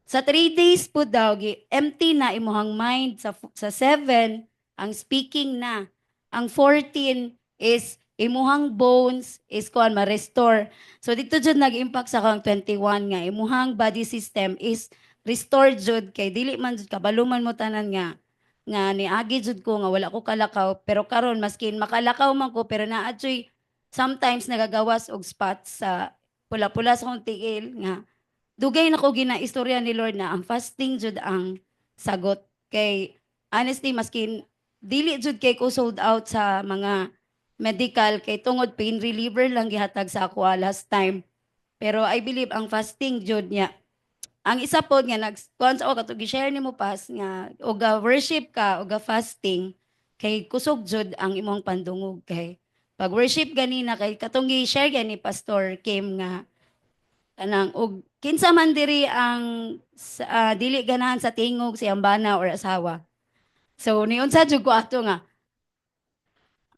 sa 3 days po daw, empty na imuhang mind. Sa 7, ang speaking na. Ang 14 is imuhang bones is kuan ma-restore. So dito jud nag-impact sa kang 21 nga imuhang body system is restored jud kay dili man jud kabaluman mo tanan nga niagi jud ko nga wala ko kalakaw pero karon maskin makalakaw man ko pero naa jud sometimes nagagawas og spots sa pula-pula sa kong tiil nga dugay na ko ginaistorya ni Lord na ang fasting jud ang sagot kay honestly maskin dili jud kay ko sold out sa mga medical kay tungod pain reliever lang gihatag sa ako last time pero I believe ang fasting jud niya ang isa pod nga nag-kuan sa katong gi-share nimo pas nga og worship ka og fasting kay kusog jud ang imong pandungog kay pag worship ganina kay katong gi-share gani Pastor Kim nga kanang og kinsa man diri ang dili ganahan sa tingog siyang bana or asawa. So niunsa jud ko ato nga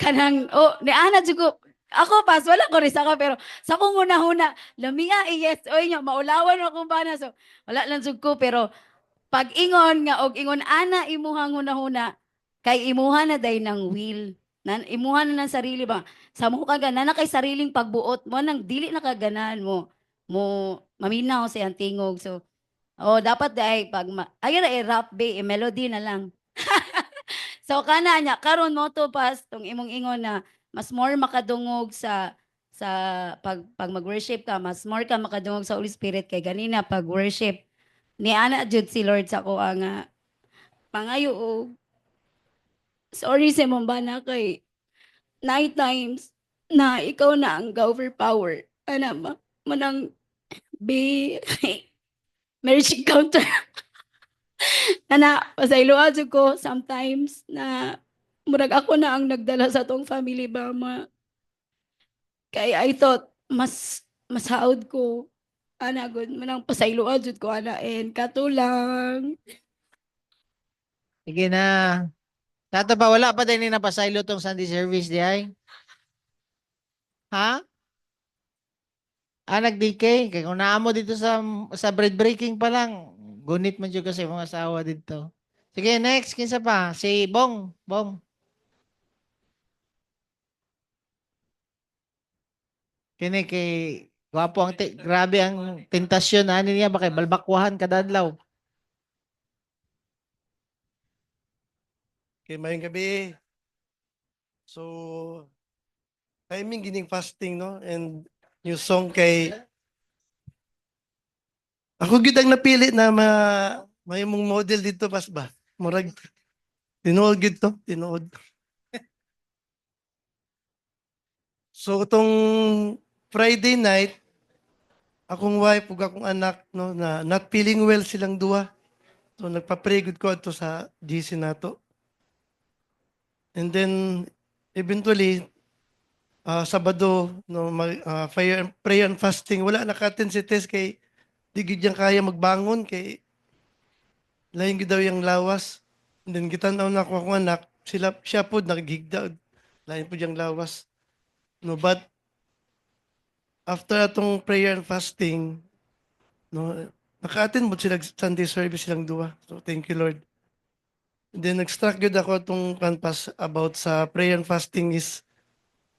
kanang ni ana jud ko ako pas wala ko rin saka pero sa kong una-una lamia yes oy nya maulawan akong bana so wala lang jud ko pero pag ingon nga og ingon ana imuhang hunahuna kay imuha na day ng will imuhan na ng sarili ba sa mo ka na kay sariling pagbuot mo nang dili nakaganan mo maminaw sa iyang tingog. So dapat dai pag ayra rap be melody na lang. So kana nya karon mo to pas tong imong ingon na mas more makadungog sa pag mag-worship ka, mas more ka makadungog sa Holy Spirit kay ganina pag worship ni ana jud si Lord sa ko nga pangayo og sorry sa mong bana kay night times na ikaw na ang overpower. Ana manang be marriage encounter. Ana pasaylo adyo ko sometimes na murag ako na ang nagdala sa tong family ba kay I thought mas haod ko ana gud manang pasaylo adyo ko ana and katulang. Sige na. Tato ba, wala pa din napasaylo tong Sunday service di ay? Ha? Nag-decay. Kaya kung naamo dito sa bread breaking pa lang, gunit man dyan kasi mga asawa dito. Sige, next. Kinsa pa? Si Bong. Bong. Kini kay gwapo grabe ang tentasyon ani niya bakay balbakwahan kadadlaw. Okay, mayong gabi. So, timing gining fasting, no? And yung song kay ako gid ang napili na may mong model dito pas ba? Murag tinuod gid to, tinuod. So itong Friday night, akong wife ug akong anak no na not feeling well silang duha. So nagpa-pray gud ko adto sa GC nato. And then eventually Sabado no prayer and fasting wala naka-attend si Tess kay di gid yang kaya magbangon kay lain gid daw yang lawas. And then gitan-aw na ako akong anak siya pod naghigda lain pod yang lawas. No, but after atong prayer and fasting no naka-attend mo sila Sunday service silang duha. So thank you Lord. And then nag-struck yun ako itong kanpas about sa prayer and fasting is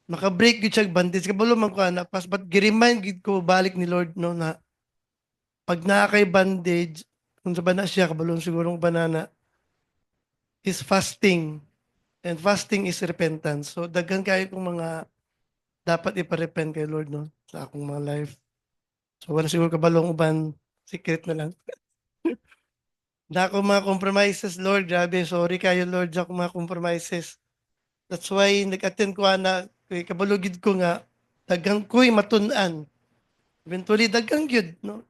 maka-break yun siya bandage. Kabalo man ko anak pas, but gi-remind yun ko balik ni Lord no na pag nakakay bandage, kung sa bana siya, kabalong sigurong banana, is fasting. And fasting is repentance. So daghan kayo kung mga dapat iparepent kay Lord no sa akong mga life. So wala siguro kabalong uban, secret na lang. Na ako mga compromises, Lord. Grabe, sorry kayo, Lord, sa akong mga compromises. That's why nag-attend ko na, kay kabalugid ko nga, dagang ko'y matunan. Eventually, dagang yun, no?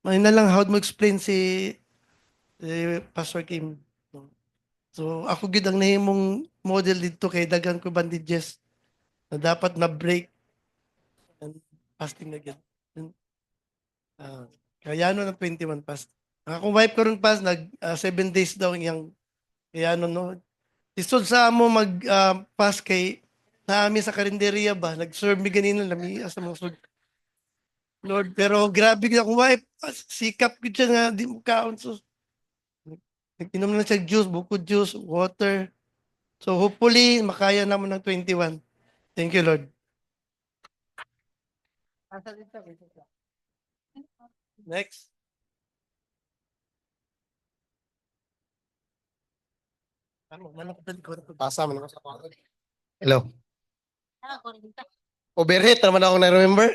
May na lang, how mo explain si Pastor Kim. No? So, ako gid ang nahimong model dito kay dagang ko bandages na dapat na-break. And fasting na gid. Kaya no ng 21 fast. Akong wife ko rin pas, 7 days daw yung kaya no. Isod sa mo mag-pass kay naami sa karinderya ba, nag-serve mi ganina, lami sa mga sud. Lord, pero grabe ka akong wife, sikap ko siya nga, di mo kaon. So, nag-inom na siya juice, buko juice, water. So hopefully, makaya naman ng 21. Thank you, Lord. Next. Pasa man ako sa kwarto. Hello. Overheat naman ako na-remember.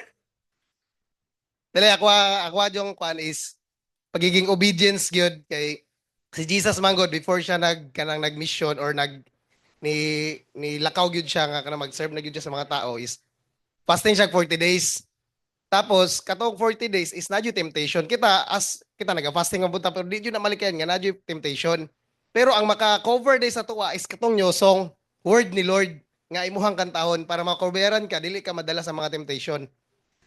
Dali, ako yung kwan is pagiging obedience gyud kay si Jesus man God before siya nag-mission or ni lakaw gyud siya nga kanang mag-serve na gyud siya sa mga tao is fasting siya 40 days. Tapos katong 40 days is na temptation. Kita naga-fasting ang bunta pero di jud na malikayan nga na temptation. Pero ang maka-cover day sa tuwa is katong nyosong word ni Lord nga imuhang kantahon para makoberan ka dili ka madala sa mga temptation.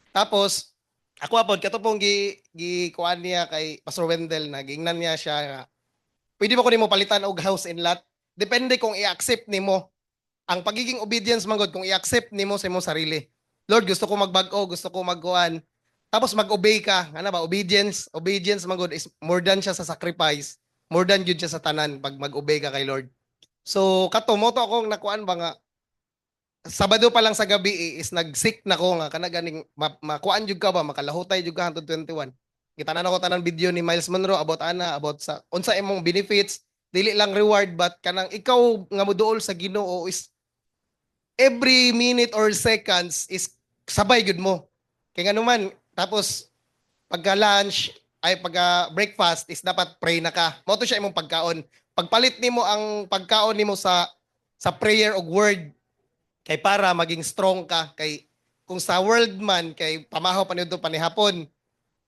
Tapos ako apod katong kuan niya kay Pastor Wendell na gingnan niya siya nga pwede ba ko nimo palitan og house and lot? Depende kung i-accept nimo. Ang pagiging obedience man God kung i-accept nimo sa imong sarili. Lord, gusto ko magbag-o, gusto ko magkuan. Tapos mag-obey ka. Ano ba? Obedience man God is more than siya sa sacrifice. More than yun siya sa tanan pag mag-obey ka kay Lord. So, kato, moto akong nakuan ba nga, Sabado pa lang sa gabi is nag-sick na ko nga kana ganing makuan jud ka ba makalahutay jud ka hangtod 21. Kita na ako tanan video ni Miles Monroe about about sa unsa imong benefits, dili lang reward but kanang ikaw nga moduol sa Ginoo is every minute or seconds is sabay gud mo. Kaya nga naman, tapos pagka lunch ay pagka breakfast is dapat pray na ka. Mo to siya imong pagkaon. Pagpalit nimo ang pagkaon nimo sa prayer og word kay para maging strong ka kay kung sa world man kay pamahaw pa niudto panihapon.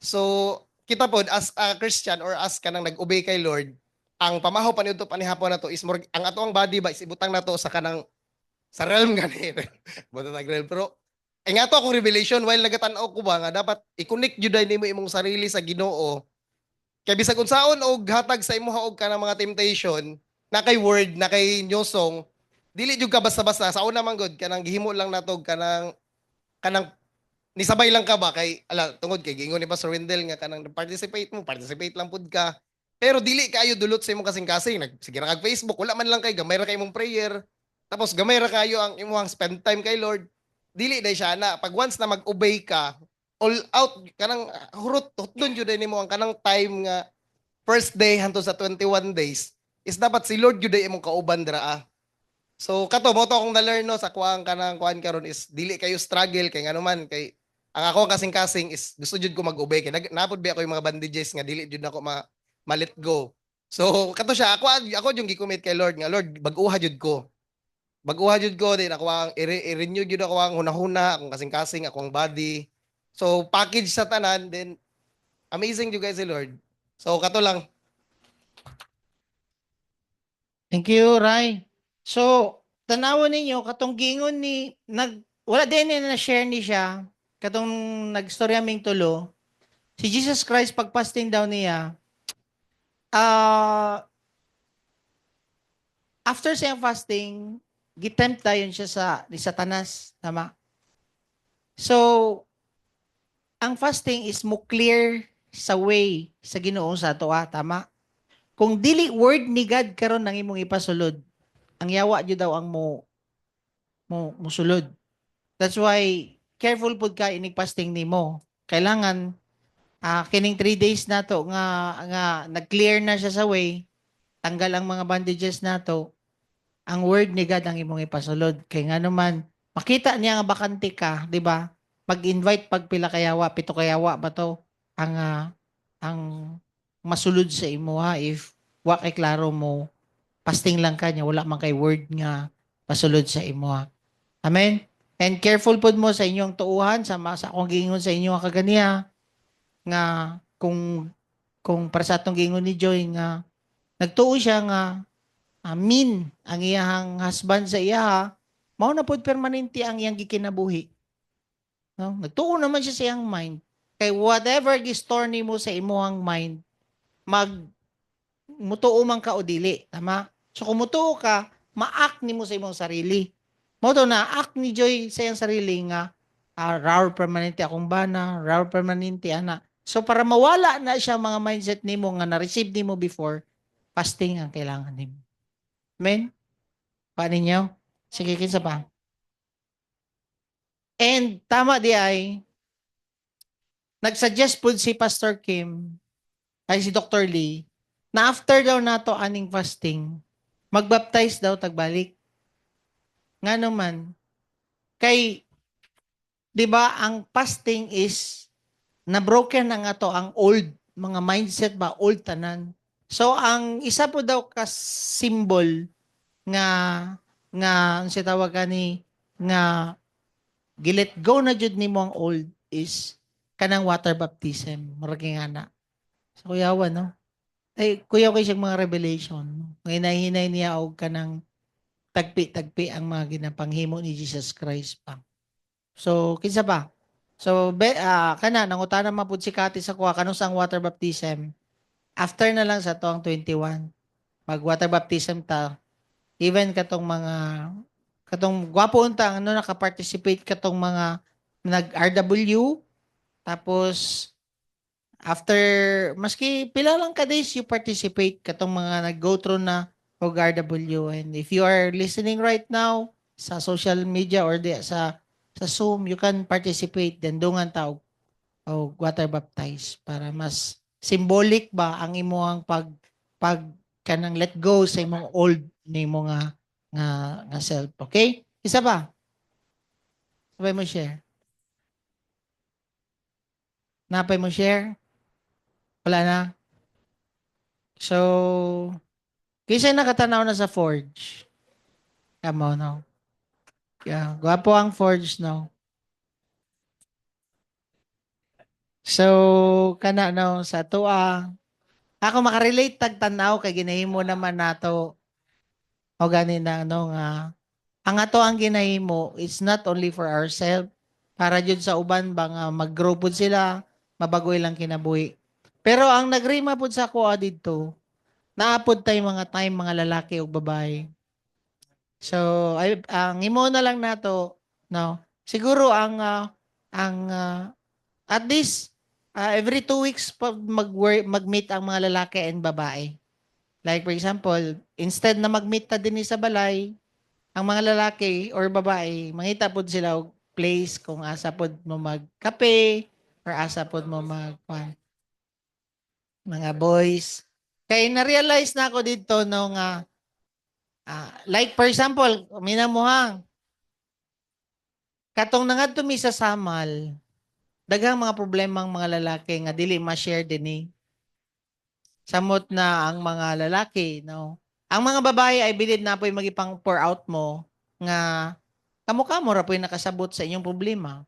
So kita pod as a Christian or as kanang nag-obey kay Lord, ang pamahaw pa niudto panihapon nato is more, ang ato ang body ba is ibutang nato sa kanang sa realm gani. Buta tag realm pero ay nga to akong revelation while nagatan-aw ko ba nga dapat i-connect jud nimo imong sarili sa Ginoo. Kay bisag unsaon og hatag sa imo og kanang mga temptation na kay word na kay nyosong dili jud ka basta-basta sa una man gud kanang gihimo lang natog kanang nisabay lang ka ba kay ala tungod kay gingon ni Pastor Wendell nga kanang participate lang pud ka pero dili kaayo dulot sa imong kasing-kasing sige ra kag Facebook wala man lang kay gamay ra kay imong prayer tapos gamay ra kayo ang imong spend time kay Lord dili day siya na pag once na mag-obey ka all out kanang hutlon jud nimo ang kanang time nga first day hanto sa 21 days is dapat si Lord jud imong kauban dira. So kato mo to akong na-learn no sa kuang kanang kuan karon is dili kayo struggle kay ngano man kay ang ako kasing-kasing is gusto jud ko mag-obey kay napod ba ako yung mga bandages nga dili jud nako ma-let go. So kato siya ako yung gi-commit kay Lord nga Lord bag-uha jud ko. Bag-uha jud ko din ako ang i-renew jud ako ang hunahuna akong kasing-kasing akong body. So package sa tanan then amazing jud guys si Lord. So kato lang. Thank you, Ray. So, tanawon ninyo, katong gingon ni, wala din na share ni siya, katong nagstorya ming tulo, si Jesus Christ, pag-fasting daw niya, after siyang fasting, gitempt tayon siya ni Satanas, tama? So, ang fasting is mo clear sa way sa Ginoo sa ato, tama? Kung dili word ni God karon nang imong ipasulod, ang yawa jud daw ang mo sulod. That's why careful pud ka inig fasting nimo. Kailangan kining 3 days nato nga nag-clear na siya sa way, tanggal ang mga bandages nato. Ang word ni God ang imong ipasulod. Kay nga naman makita niya nga bakante ka, di ba? Mag-invite pagpila kayawa, 7 kayawa ba to ang masulod sa imo if wa kay klaro mo fasting lang ka niya, wala man kay word nga pasulod sa imo. Amen? And careful pod mo sa inyong tuuhan, sa akong gingon sa inyo kaganiya, nga kung para sa atong gingon ni Joy, nga nagtuo siya nga, amin, ang iyahang husband sa iyaha, mao na pod permanente ang iyang gikinabuhi. No? Nagtuo naman siya sa iyang mind. Kay whatever gistor nimo sa imuhang mind, mutuo man ka o dili, tama? So kung mutuo ka, ma-act nimo sa imong sarili. Mo to na act ni Joy sa iyang sarili nga raw permanente akong bana, raw permanente ana. So para mawala na siya mga mindset nimo nga na-receive nimo before, fasting ang kailangan nimo. Amen? Paano ninyo? Sige, kinsa pa. And tama di ay nagsuggest po si Pastor Kim ay si Dr. Lee na after daw nato aning fasting, magbaptize daw tagbalik. Nga naman, kay, di ba, ang fasting is, na-broken na nga to ang old, mga mindset ba, old tanan. So, ang isa po daw ka-symbol nga siya tawag ka ni, nga, gilet go na jud nimo ang old is, kanang water baptism, maraging ana. So, kuyawan, no? Ay, kuyaw kayo siyang mga revelation. Ngayon niya og kanang tagpi-tagpi ang mga ginapanghimo ni Jesus Christ pa. So, kinsa pa? So, kana nangutana mapud si Kati sa kuha kanus ang water baptism. After na lang sa to ang 21. Mag-water baptism ta. Even katong gwapo unta naka-participate katong mga nag-RW tapos after, maski pila lang ka days you participate katong mga nag-go through na og RW. And if you are listening right now, sa social media or sa Zoom, you can participate then dungan ta og water baptize para mas symbolic ba ang imong pag kanang let go sa imong old nimo nga self. Okay? Isa ba? Sabay mo share. Napay mo share? Wala na? So, kisa nakatanaw na sa Forge. Come on, no? Yeah, gwapo ang Forge, no? So, kana no, sa tuwa, ako makarelate tag tanaw kay ginahimo naman nato o gani na no nga ang ato ang ginahimo it's not only for ourselves para jud sa uban ba nga mag-grow pud sila mabagoy lang kinabuhi. Pero ang nagrima pud sa ako didto naapod tay mga time mga lalaki ug babae. So ay ang imo na lang nato no. Siguro ang at least every 2 weeks mag-meet ang mga lalaki and babae. Like for example, instead na mag-meet ta din sa balay, ang mga lalaki or babae, mangita pod sila og place kung asa pod mo magkape or asa pod mo mga boys. Kay na-realize na ako dito no nga like for example, minamuhang katong nangadto mi sa Samal, daghang mga problema ang mga lalaki nga dili ma-share dinhi. Samot na ang mga lalaki, no? Ang mga babae I believe na po'y magipang pour out mo nga kamo-kamo ra po'y nakasabot sa inyong problema.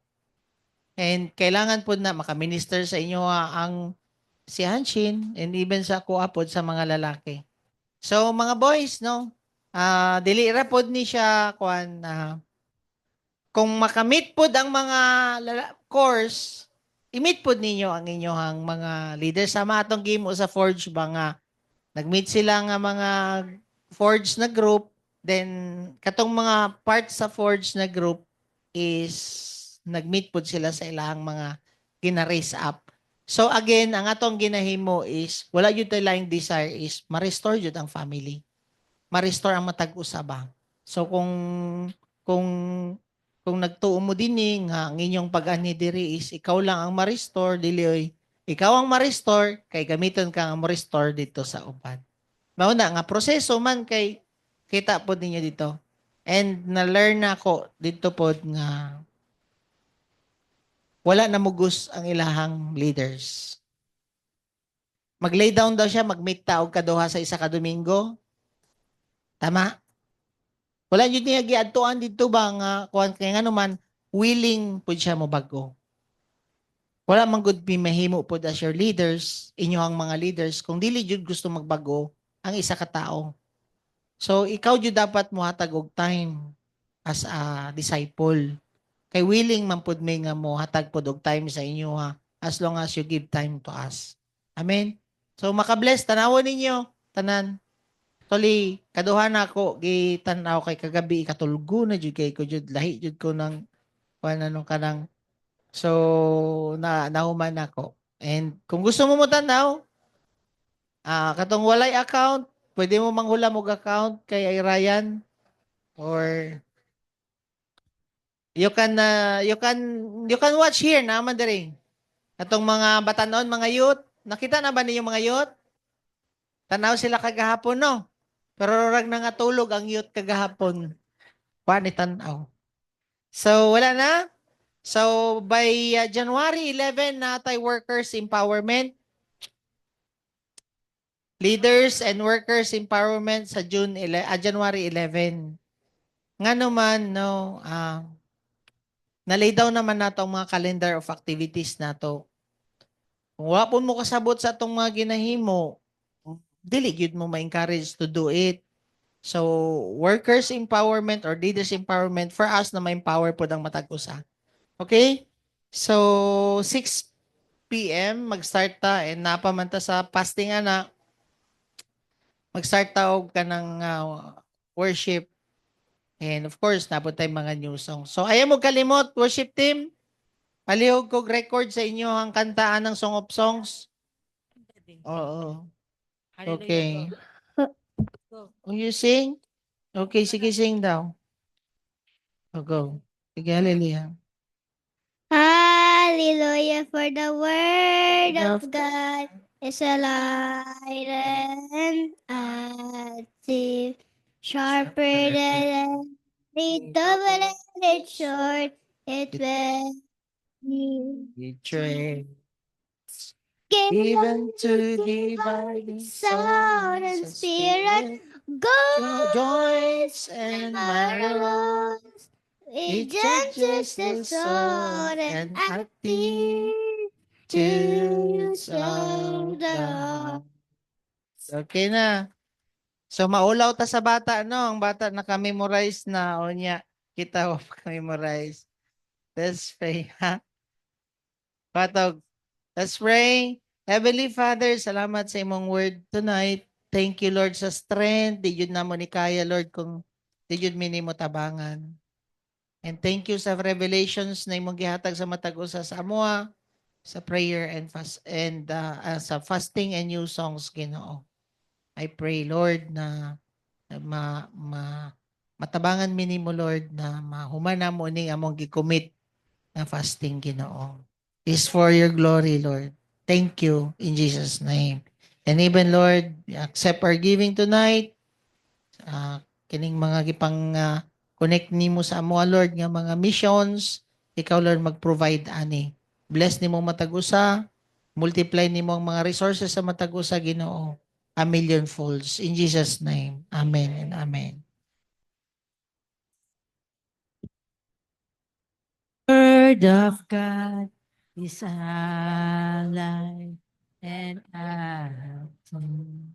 And kailangan po na makaminister sa inyo ang si Hanshin and even sa kuapod sa mga lalaki. So mga boys, no? Dili ra pod ni siya kuan kung makamit pod ang mga course, i-meet pod ninyo ang inyong mga leaders. Sama atong game sa Forge ba nga nag-meet sila nga mga Forge na group, then katong mga parts sa Forge na group is nag-meet pod sila sa ilang mga gina-raise up. So again, ang atong ginahimo is wala jud tay laing desire is ma-restore jud ang family. Ma-restore ang matag usaba. So kung nagtuo mo dinhi nga ang inyong pag-ani diri is ikaw lang ang ma-restore dili ikaw ang ma-restore kay gamiton ka nga ma-restore dito sa uban. Mao na nga proseso man kay kita pod ninyo dito. And na-learn na ako dito pod nga wala na mugos ang ilahang leaders. Mag-lay down daw siya, mag-meet ta og kaduha sa isa ka Domingo. Tama? Wala yun niya giadtuan dito ba nga kuan kay nga naman willing pud siya mo bago. Wala man gud mahimo pud as your leaders, inyohang mga leaders kung dili jud gusto magbago ang isa ka tao. So ikaw jud dapat mohatag og time as a disciple. Kay willing man pud may nga mo hatag pud og time sa inyo as long as you give time to us. Amen. So maka-bless tanawon ninyo tanan. Actually, kaduha na ako gitanaw kay kagabi katulgo na jud kay ko jud lahi jud ko nang anong kanang so nahuman ako. And kung gusto mo tanaw katong walay account, pwede mo manghula og account kay Ryan or you can watch here naman diri. Katong mga batanon, mga youth, nakita na ba ninyo mga youth? Tanaw sila kagahapon no? Pero rag na nga tulog ang youth kagahapon. Pani tanaw. So, wala na. So, by January 11, natay workers empowerment. Leaders and workers empowerment sa January 11. Nga naman, no, nalay down naman nato ang mga calendar of activities nato. Kung wala po mo kasabot sa atong mga ginahimo, dili gyud mo ma-encourage to do it. So, workers empowerment or leaders empowerment for us na ma-empower po ang matag usa. Okay? So, 6 p.m. mag-start ta and napamanta sa fasting ana. Mag-start ta og kanang worship. And of course, napod tay mga new songs. So, ayaw mo kalimot, worship team. Palihog kog record sa inyo ang kantaan ng Song of Songs. Oo. Okay. Will you sing? Okay, sige, sing daw. Go. Sige, hallelujah. Hallelujah, for the word of God is alive and active, sharper than any double-edged sword. It will be Betrayed. given to divine soul and spirit, joints and marrow. It judges the soul and attitudes of the heart. Okay na. So maulaw ta sa bata, no? Ang bata naka-memorize na o niya. Kita mo memorize. Let's pray, ha? Patog. Let's pray. Heavenly Father, salamat sa imong word tonight. Thank you, Lord, sa strength. Di yun na mo ni kaya, Lord, kung di yun minimo tabangan. And thank you sa revelations na imong gihatag sa matag usa sa amoa, sa prayer and sa fasting and new songs, Ginoo. I pray, Lord, na matabangan minimo, Lord, na mahumana mo ning among gicommit na fasting, Ginoo. Is for your glory, Lord. Thank you in Jesus' name. And even, Lord, accept our giving tonight. Kining mga gipang connect nimo sa amo, Lord, nga mga missions. Ikaw, Lord, mag-provide ani. Bless nimo matag-usa. Multiply nimo ang mga resources sa matag-usa, Ginoo. A million folds. In Jesus' name. Amen and amen. Word of God is alive and active.